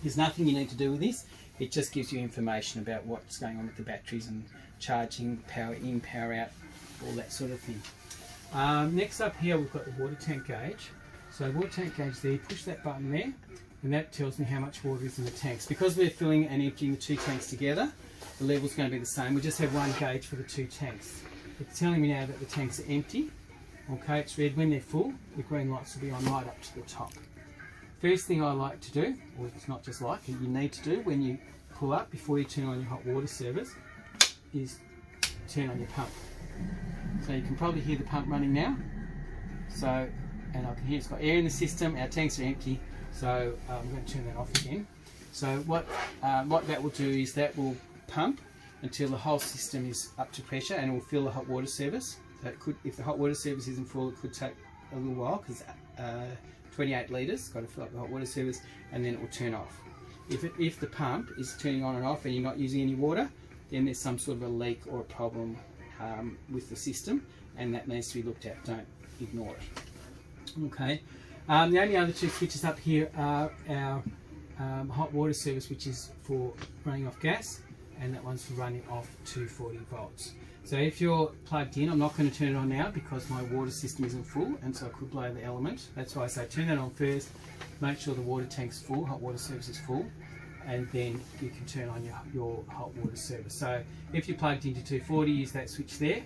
There's nothing you need to do with this. It just gives you information about what's going on with the batteries and charging, power in, power out, all that sort of thing. Next up here we've got the water tank gauge. So water tank gauge there, push that button there, and that tells me how much water is in the tanks. Because we're filling and emptying the two tanks together, the level's going to be the same. We just have one gauge for the two tanks. It's telling me now that the tanks are empty. Okay, it's red. When they're full, the green lights will be on right up to the top. First thing I like to do, or it's not just like, you need to do when you pull up before you turn on your hot water service, is turn on your pump. So you can probably hear the pump running now. So, and I can hear it's got air in the system. Our tanks are empty, so I'm going to turn that off again. So what that will do is that will pump until the whole system is up to pressure, and it will fill the hot water service. So it could, if the hot water service isn't full, it could take a little while because 28 litres, got to fill up the hot water service, and then it will turn off. If the pump is turning on and off and you're not using any water, then there's some sort of a leak or a problem with the system, and that needs to be looked at. Don't ignore it. Okay. The only other two switches up here are our hot water service, which is for running off gas, and that one's for running off 240 volts. So if you're plugged in, I'm not going to turn it on now because my water system isn't full, and so I could blow the element. That's why I say turn that on first, make sure the water tank's full, hot water service is full, and then you can turn on your hot water service. So if you're plugged into 240, use that switch there.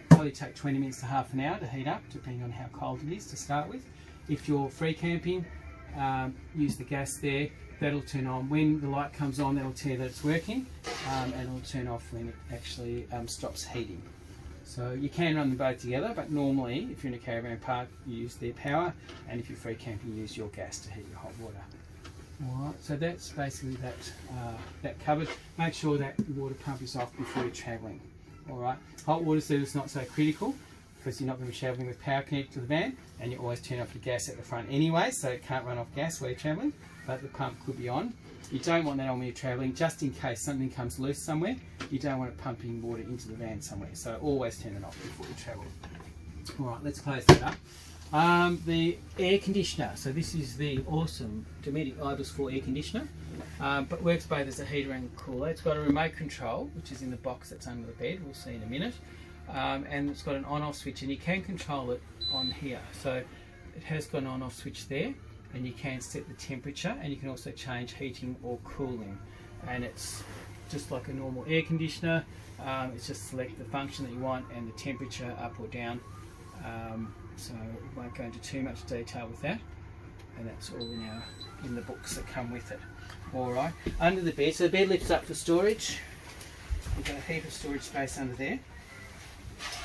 Probably take 20 minutes to half an hour to heat up, depending on how cold it is to start with. If you're free camping, use the gas there. That'll turn on when the light comes on. That'll tell you that it's working, and it'll turn off when it actually stops heating. So you can run them both together, but normally if you're in a caravan park, you use their power, and if you're free camping, you use your gas to heat your hot water. Alright, so that's basically that covered. Make sure that the water pump is off before you're travelling. Alright, hot water service is not so critical because you're not going to be travelling with power connected to the van, and you always turn off the gas at the front anyway, so it can't run off gas while you're travelling, but the pump could be on. You don't want that on when you're travelling, just in case something comes loose somewhere. You don't want it pumping water into the van somewhere, so always turn it off before you travel. Alright, let's close that up. The air conditioner. So this is the awesome Dometic Ibis 4 air conditioner, but works both as a heater and cooler. It's got a remote control, which is in the box that's under the bed. We'll see in a minute. And it's got an on-off switch, and you can control it on here. So it has got an on-off switch there, and you can set the temperature, and you can also change heating or cooling. And it's just like a normal air conditioner. It's just select the function that you want and the temperature up or down. So we won't go into too much detail with that, and that's all in the books that come with it. Alright, under the bed, so the bed lifts up for storage. We've got a heap of storage space under there.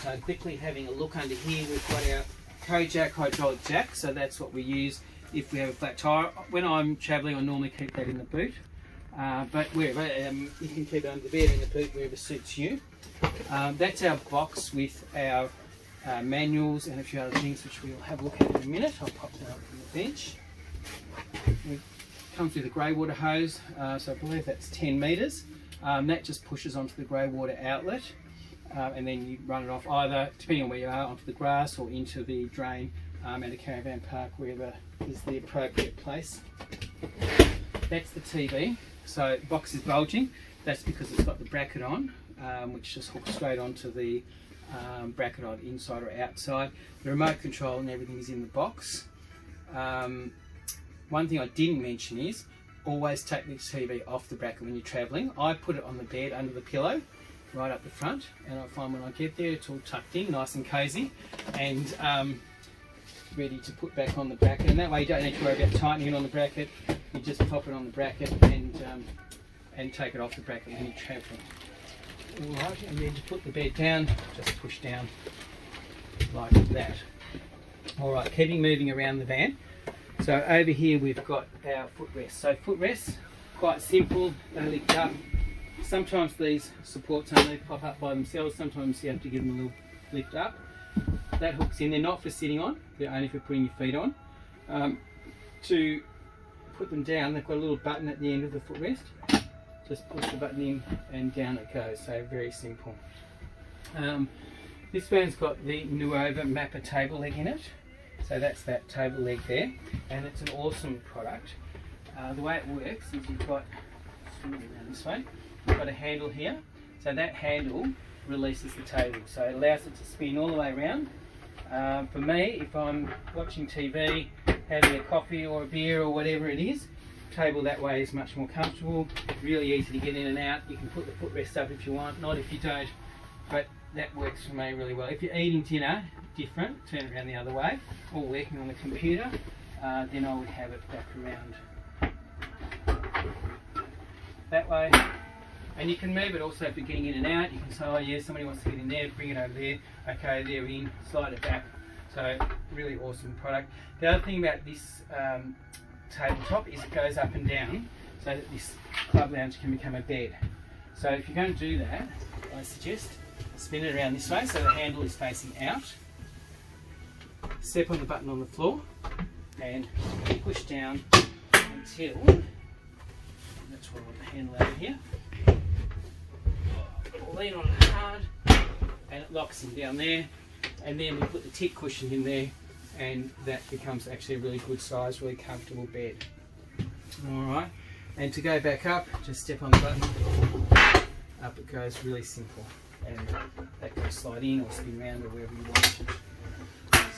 So quickly having a look under here, we've got our Kojak hydraulic jack, so that's what we use if we have a flat tyre. When I'm travelling, I normally keep that in the boot, but wherever, you can keep it under the bed, in the boot, wherever suits you. That's our box with our manuals and a few other things which we'll have a look at in a minute. I'll pop that up on the bench. It comes with a grey water hose, so I believe that's 10 metres. That just pushes onto the grey water outlet, and then you run it off either, depending on where you are, onto the grass or into the drain at a caravan park, wherever is the appropriate place. That's the TV. So the box is bulging. That's because it's got the bracket on, which just hooks straight onto the bracket on inside or outside. The remote control and everything is in the box. One thing I didn't mention is always take the TV off the bracket when you're travelling. I put it on the bed under the pillow right up the front, and I find when I get there it's all tucked in, nice and cosy, and ready to put back on the bracket. And that way you don't need to worry about tightening it on the bracket. You just pop it on the bracket and take it off the bracket when you're travelling. Alright, and then to put the bed down, just push down like that. Alright, keeping moving around the van. So over here we've got our footrests. So footrests, quite simple, they lift up. Sometimes these supports only pop up by themselves, sometimes you have to give them a little lift up. That hooks in, they're not for sitting on, they're only for putting your feet on. To put them down, they've got a little button at the end of the footrest. Just push the button in and down it goes, so very simple. This van's got the Nuova Mapper table leg in it. So that's that table leg there, and it's an awesome product. The way it works is you've got, this way, you've got a handle here. So that handle releases the table, so it allows it to spin all the way around. For me, if I'm watching TV, having a coffee or a beer or whatever it is, table that way is much more comfortable, really easy to get in and out. You can put the footrest up if you want, not if you don't, but that works for me really well. If you're eating dinner, different, turn it around the other way, or working on the computer, then I would have it back around that way. And you can move it also if you're getting in and out. You can say, oh yeah, somebody wants to get in there, bring it over there, okay, they're in, slide it back. So really awesome product. The other thing about this tabletop is it goes up and down so that this club lounge can become a bed. So if you're going to do that, I suggest spin it around this way so the handle is facing out. Step on the button on the floor and push down until, that's why I want the handle over here, lean on it hard and it locks him down there, and then we put the tick cushion in there, and that becomes actually a really good size, really comfortable bed. Alright, and to go back up, just step on the button, up it goes, really simple, and that can slide in or spin around or wherever you want.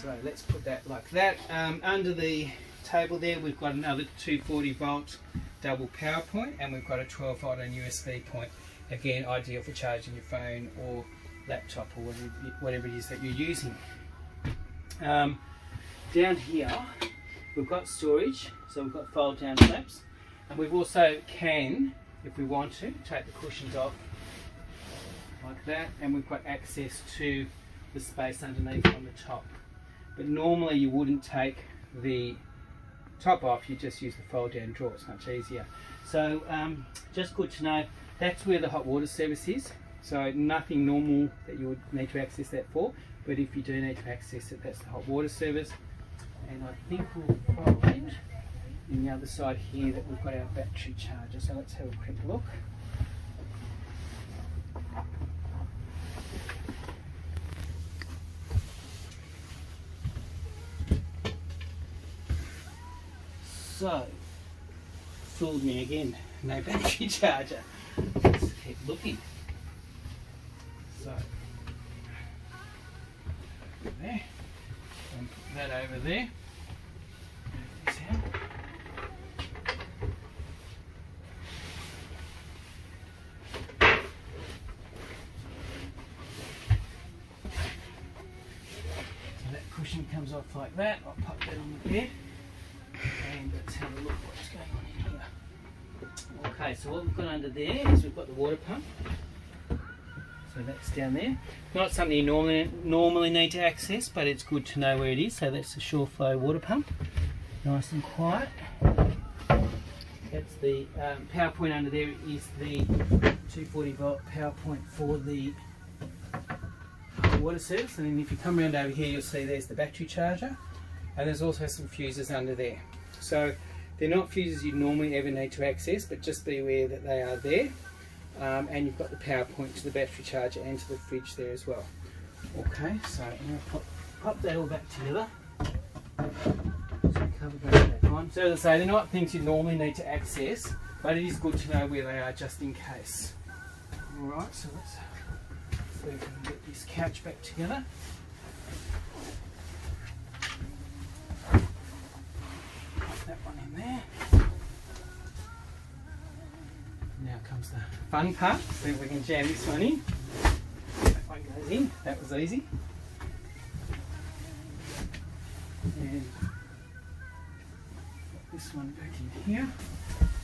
So let's put that like that. Under the table there we've got another 240 volt double power point, and we've got a 12 volt and USB point. Again, ideal for charging your phone or laptop or whatever it is that you're using. Down here we've got storage, so we've got fold down flaps, and we've also can, if we want to, take the cushions off like that, and we've got access to the space underneath on the top. But normally you wouldn't take the top off, you just use the fold down drawer, it's much easier. So just good to know, that's where the hot water service is. So nothing normal that you would need to access that for, but if you do need to access it, that's the hot water service. And I think we'll find in the other side here that we've got our battery charger, so let's have a quick look. So, fooled me again, no battery charger. Let's keep looking. So, there, and put that over there. Move this out. comes off like that. I'll pop that on the bed and let's have a look what's going on in here. Okay, so what we've got under there is we've got the water pump. So that's down there. Not something you normally need to access, but it's good to know where it is. So that's the shore flow water pump. Nice and quiet. That's the power point under there is the 240 volt power point for the water service. And then if you come around over here, you'll see there's the battery charger. And there's also some fuses under there. So they're not fuses you normally ever need to access, but just be aware that they are there. And you've got the power point to the battery charger and to the fridge there as well. Okay, so I'm going to pop that all back together. So cover that back on. So as I say, they're not things you normally need to access, but it is good to know where they are just in case. Alright, so let's see if we can get this couch back together. Pop that one in there. Now comes the fun part. See if we can jam this one in. That one goes in. That was easy. And put this one back in here.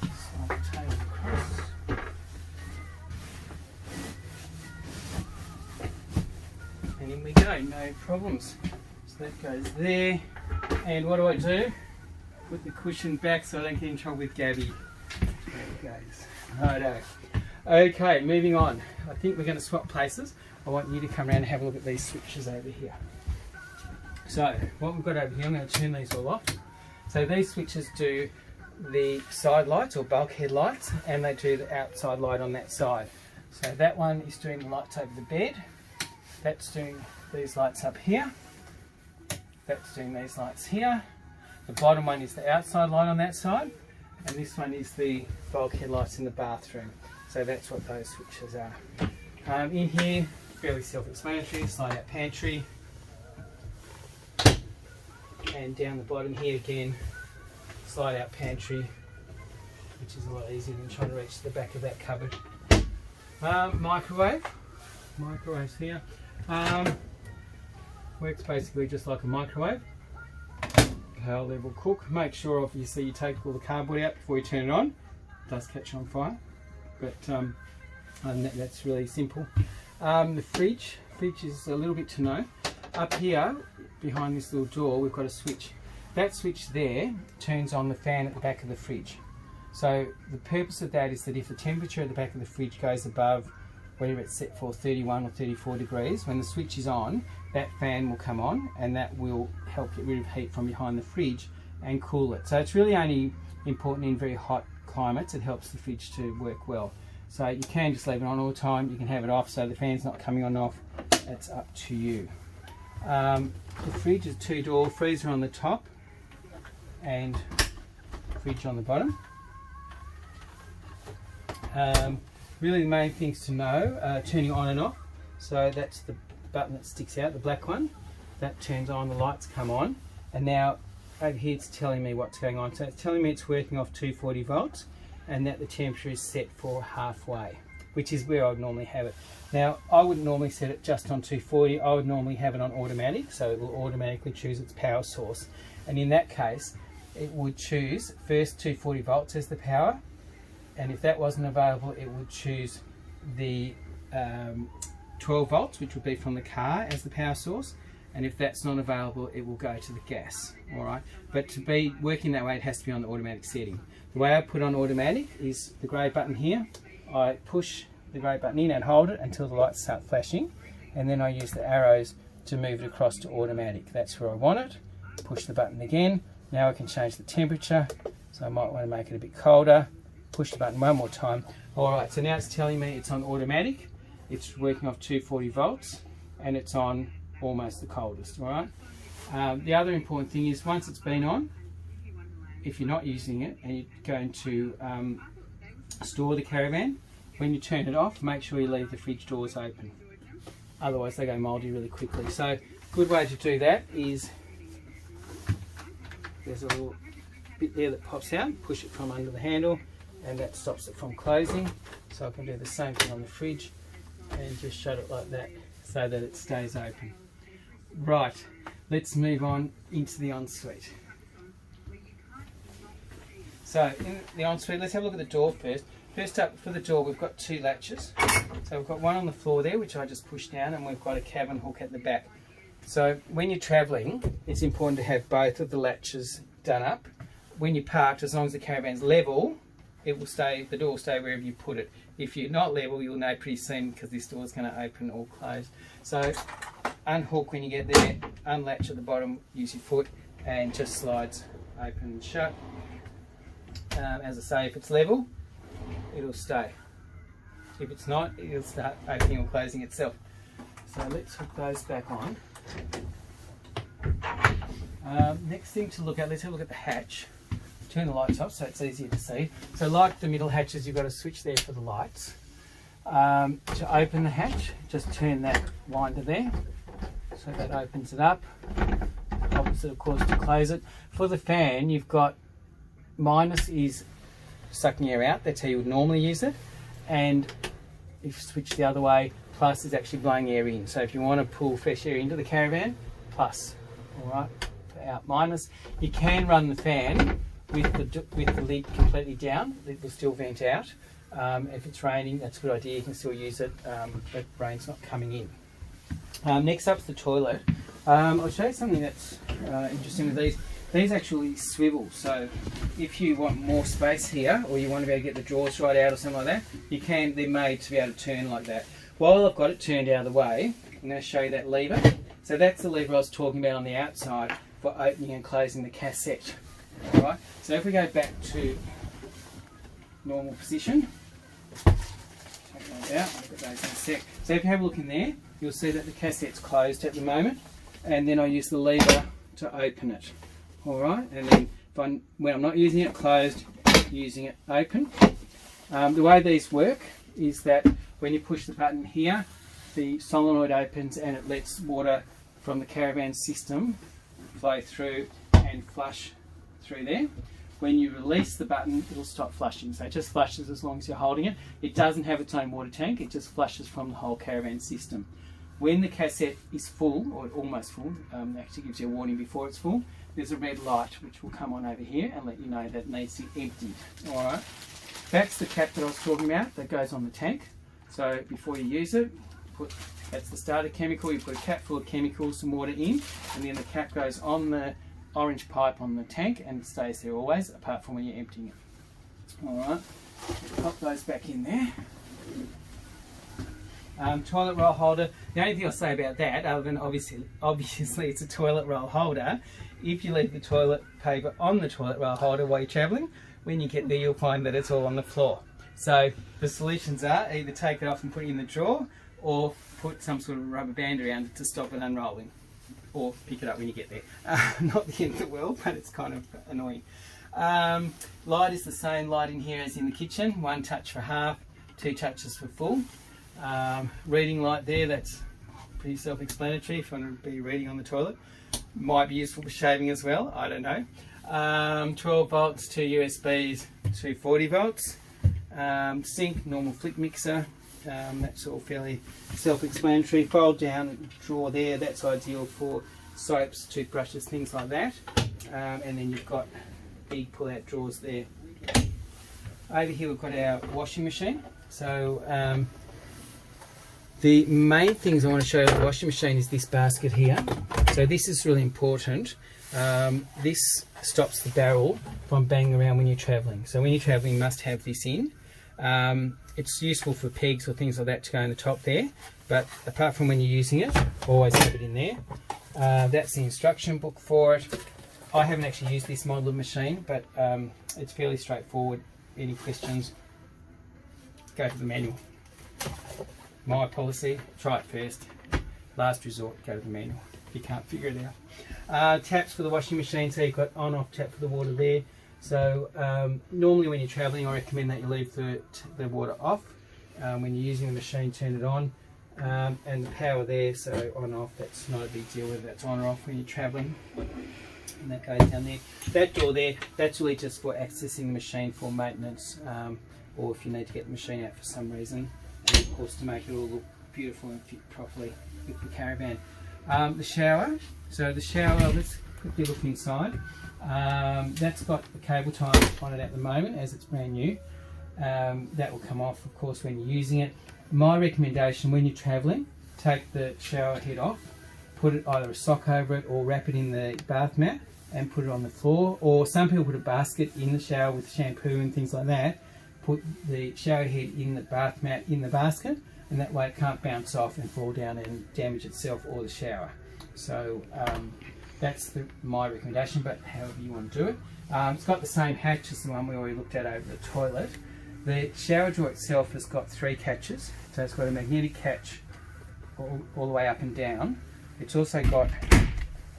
Slide the tail across. And in we go. No problems. So that goes there. And what do? Put the cushion back so I don't get in trouble with Gabby. There it goes. Righto. Okay, moving on. I think we're going to swap places. I want you to come around and have a look at these switches over here. So, what we've got over here, I'm going to turn these all off. So these switches do the side lights or bulkhead lights, and they do the outside light on that side. So that one is doing the lights over the bed. That's doing these lights up here. That's doing these lights here. The bottom one is the outside light on that side. And this one is the bulkhead lights in the bathroom. So that's what those switches are. In here, fairly self-explanatory, slide out pantry. And down the bottom here again, slide out pantry, which is a lot easier than trying to reach the back of that cupboard. Microwave's here. Works basically just like a microwave. How they will cook. Make sure obviously you take all the cardboard out before you turn it on. It does catch on fire, but that's really simple. The fridge is a little bit to know. Up here behind this little door we've got a switch. That switch there turns on the fan at the back of the fridge. So the purpose of that is that if the temperature at the back of the fridge goes above whatever it's set for, 31 or 34 degrees, when the switch is on, that fan will come on and that will help get rid of heat from behind the fridge and cool it. So it's really only important in very hot climates. It helps the fridge to work well. So you can just leave it on all the time. You can have it off so the fan's not coming on and off. That's up to you. The fridge is two-door, freezer on the top and fridge on the bottom. Really the main things to know, turning on and off. So that's the button that sticks out, the black one. That turns on, the lights come on. And now over here it's telling me what's going on. So it's telling me it's working off 240 volts and that the temperature is set for halfway, which is where I would normally have it. Now I wouldn't normally set it just on 240, I would normally have it on automatic, so it will automatically choose its power source. And in that case, it would choose first 240 volts as the power, and if that wasn't available, it would choose the 12 volts, which would be from the car, as the power source. And if that's not available, it will go to the gas. All right. But to be working that way, it has to be on the automatic setting. The way I put on automatic is the grey button here. I push the grey button in and hold it until the lights start flashing, and then I use the arrows to move it across to automatic. That's where I want it. Push the button again. Now I can change the temperature, so I might want to make it a bit colder. Push the button one more time. Alright, so now it's telling me it's on automatic, it's working off 240 volts, and it's on almost the coldest. Alright. The other important thing is once it's been on, if you're not using it and you're going to store the caravan, when you turn it off, make sure you leave the fridge doors open. Otherwise they go mouldy really quickly. So a good way to do that is, there's a little bit there that pops out, push it from under the handle, and that stops it from closing. So I can do the same thing on the fridge and just shut it like that so that it stays open. Right, let's move on into the ensuite. So in the ensuite, let's have a look at the door first. First up, for the door, we've got 2 latches. So we've got one on the floor there, which I just pushed down, and we've got a cabin hook at the back. So when you're travelling, it's important to have both of the latches done up. When you're parked, as long as the caravan's level, it will stay. The door will stay wherever you put it. If you're not level, you'll know pretty soon because this door is going to open or close. So unhook when you get there, unlatch at the bottom, use your foot, and just slides open and shut. As I say, if it's level, it'll stay. If it's not, it'll start opening or closing itself. So let's hook those back on. Next thing to look at, let's have a look at the hatch. Turn the lights off so it's easier to see. So like the middle hatches, you've got a switch there for the lights. To open the hatch, just turn that winder there. So that opens it up. Opposite, of course, to close it. For the fan, you've got minus is sucking air out. That's how you would normally use it. And if you switch the other way, plus is actually blowing air in. So if you want to pull fresh air into the caravan, plus. All right, for out minus. You can run the fan with the lid completely down. It will still vent out. If it's raining, that's a good idea. You can still use it, but rain's not coming in. Next up's the toilet. I'll show you something that's interesting with these. These actually swivel, so if you want more space here, or you want to be able to get the drawers right out or something like that, you can. They're made to be able to turn like that. While I've got it turned out of the way, I'm going to show you that lever. So that's the lever I was talking about on the outside for opening and closing the cassette. All right. So if we go back to normal position, take those out. I'll put those in a sec. So if you have a look in there, you'll see that the cassette's closed at the moment, and then I use the lever to open it. All right, and then when I'm not using it, closed, using it open. The way these work is that when you push the button here, the solenoid opens and it lets water from the caravan system flow through and flush through there. When you release the button, it'll stop flushing. So it just flushes as long as you're holding it. It doesn't have its own water tank, it just flushes from the whole caravan system. When the cassette is full, or almost full, it actually gives you a warning before it's full, there's a red light which will come on over here and let you know that it needs to be emptied. Alright, that's the cap that I was talking about that goes on the tank. So before you use it, that's the starter chemical. You put a cap full of chemicals, some water in, and then the cap goes on the orange pipe on the tank and it stays there always, apart from when you're emptying it. Alright, pop those back in there. Toilet roll holder. The only thing I'll say about that, other than obviously it's a toilet roll holder, if you leave the toilet paper on the toilet roll holder while you're travelling, when you get there you'll find that it's all on the floor. So the solutions are either take it off and put it in the drawer, or put some sort of rubber band around it to stop it unrolling, or pick it up when you get there. Not the end of the world, but it's kind of annoying. Light is the same light in here as in the kitchen. 1 touch for half, 2 touches for full. Reading light there, that's pretty self-explanatory if you want to be reading on the toilet. Might be useful for shaving as well, I don't know. 12 volts, 2 USBs, 2 40 volts. Sink, normal flick mixer, that's all fairly self-explanatory. Fold down drawer there, that's ideal for soaps, toothbrushes, things like that. And then you've got big pull-out drawers there. Over here we've got our washing machine. So the main things I want to show you of the washing machine is this basket here. So this is really important. This stops the barrel from banging around when you're travelling. So when you're travelling you must have this in. It's useful for pegs or things like that to go in the top there, but apart from when you're using it, always have it in there. That's the instruction book for it. I haven't actually used this model of machine, but it's fairly straightforward. Any questions, go to the manual. My policy, try it first. Last resort, go to the manual if you can't figure it out. Taps for the washing machine, so you've got on-off tap for the water there. So normally when you're travelling I recommend that you leave the water off. When you're using the machine, turn it on. And the power there, so on-off, that's not a big deal whether that's on or off when you're travelling. And that goes down there. That door there, that's really just for accessing the machine for maintenance, or if you need to get the machine out for some reason. And of course to make it all look beautiful and fit properly with the caravan. The shower. So the shower, let's quickly look inside. That's got the cable tie on it at the moment as it's brand new. That will come off, of course, when you're using it. My recommendation when you're travelling, take the shower head off, put it either a sock over it or wrap it in the bath mat and put it on the floor. Or some people put a basket in the shower with shampoo and things like that. Put the shower head in the bath mat in the basket, and that way it can't bounce off and fall down and damage itself or the shower. So that's my recommendation, but however you want to do it. It's got the same hatch as the one we already looked at over the toilet. The shower drawer itself has got 3 catches, so it's got a magnetic catch all the way up and down. It's also got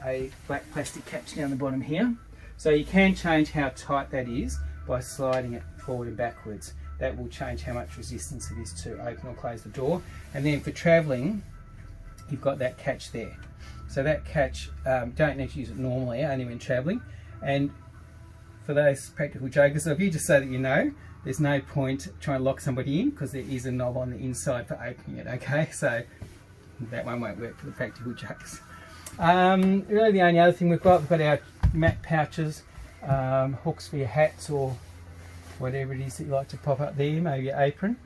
a black plastic catch down the bottom here, so you can change how tight that is by sliding it forward and backwards. That will change how much resistance it is to open or close the door. And then for travelling, you've got that catch there. So that catch, don't need to use it normally, only when travelling. And for those practical jokers of you, just so that you know, there's no point trying to lock somebody in because there is a knob on the inside for opening it, okay? So that one won't work for the practical jokers. Really the only other thing we've got our mat pouches, hooks for your hats or whatever it is that you like to pop up there, maybe your apron.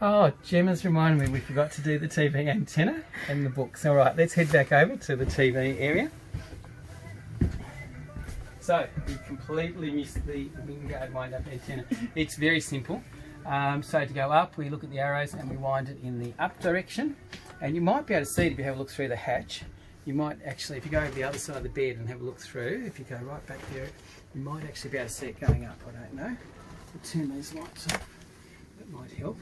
Oh, Gemma's reminded me we forgot to do the TV antenna and the books. All right, let's head back over to the TV area. So, we completely missed the Wingard wind-up antenna. It's very simple. So to go up, we look at the arrows and we wind it in the up direction. And you might be able to see it if you have a look through the hatch. You might actually, if you go over the other side of the bed and have a look through, if you go right back there, you might actually be able to see it going up. I don't know. We'll turn these lights off. That might help.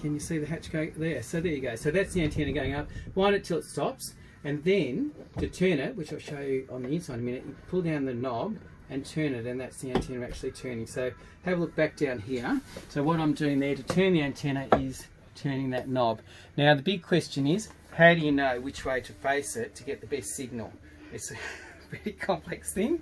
Can you see the hatch go there? So there you go. So that's the antenna going up. Wind it till it stops. And then to turn it, which I'll show you on the inside in a minute, you pull down the knob and turn it, and that's the antenna actually turning. So have a look back down here. So what I'm doing there to turn the antenna is turning that knob. Now the big question is, how do you know which way to face it to get the best signal? It's a very complex thing.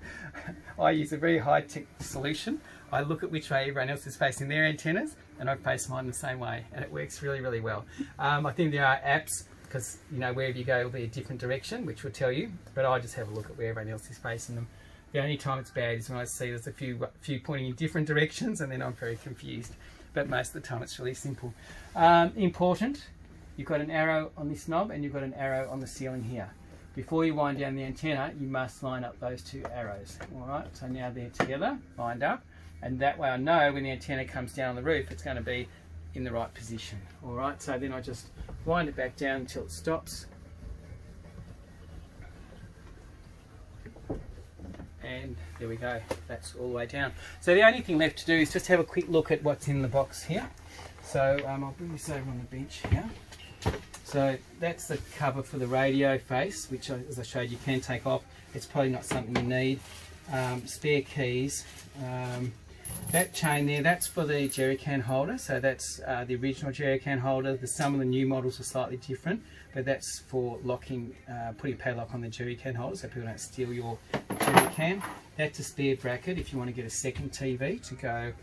I use a very high-tech solution. I look at which way everyone else is facing their antennas, and I face mine the same way, and it works really, really well. I think there are apps, because you know wherever you go will be a different direction, which will tell you, but I just have a look at where everyone else is facing them. The only time it's bad is when I see there's a few pointing in different directions, and then I'm very confused. But most of the time it's really simple. Important, you've got an arrow on this knob and you've got an arrow on the ceiling here. Before you wind down the antenna, you must line up those 2 arrows. All right, so now they're together, lined up, and that way I know when the antenna comes down on the roof, it's going to be in the right position. All right, so then I just wind it back down until it stops. And there we go, that's all the way down. So the only thing left to do is just have a quick look at what's in the box here. So I'll bring this over on the bench here. So that's the cover for the radio face, which as I showed you can take off. It's probably not something you need. Spare keys. That chain there, that's for the jerry can holder. So that's the original jerry can holder. Some of the new models are slightly different, but that's for locking, putting a padlock on the jerry can holder so people don't steal your jerry can. That's a spare bracket if you want to get a second TV to go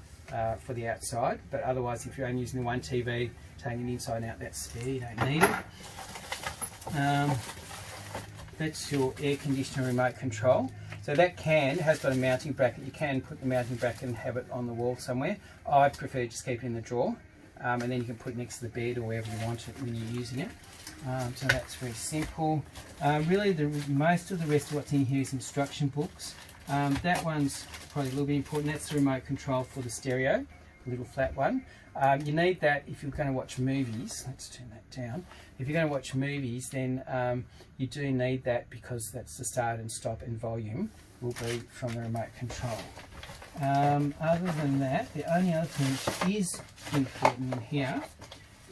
for the outside, but otherwise if you're only using the one TV, taking it inside and out, that's spare, you don't need it. That's your air conditioner remote control. So that has got a mounting bracket. You can put the mounting bracket and have it on the wall somewhere. I prefer just keep it in the drawer, and then you can put it next to the bed or wherever you want it when you're using it. So that's very simple. Really, most of the rest of what's in here is instruction books. That one's probably a little bit important. That's the remote control for the stereo, the little flat one. You need that if you're going to watch movies. Let's turn that down. If you're going to watch movies, then you do need that because that's the start and stop and volume will be from the remote control. Other than that, the only other thing which is important in here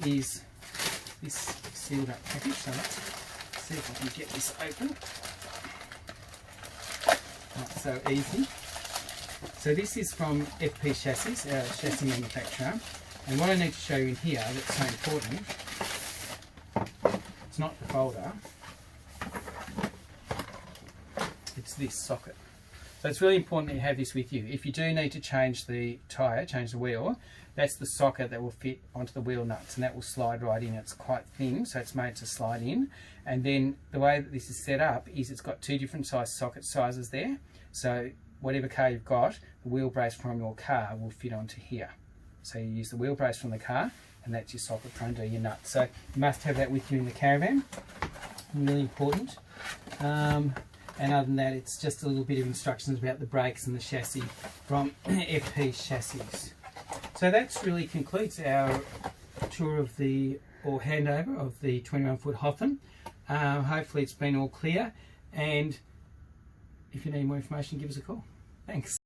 is this sealed up package. So let's see if I can get this open. Not so easy. So this is from FP Chassis, our chassis manufacturer. And what I need to show you in here that's so important, it's not the folder, it's this socket. So it's really important that you have this with you. If you do need to change the tyre, change the wheel, that's the socket that will fit onto the wheel nuts, and that will slide right in. It's quite thin, so it's made to slide in. And then the way that this is set up is it's got two different size socket sizes there. So whatever car you've got, the wheel brace from your car will fit onto here. So you use the wheel brace from the car, and that's your socket for under your nut. So you must have that with you in the caravan. Really important. And other than that, it's just a little bit of instructions about the brakes and the chassis from FP chassis. So that's really concludes our tour of the, or handover of the 21-foot Hotham. Hopefully it's been all clear, and if you need more information, give us a call. Thanks.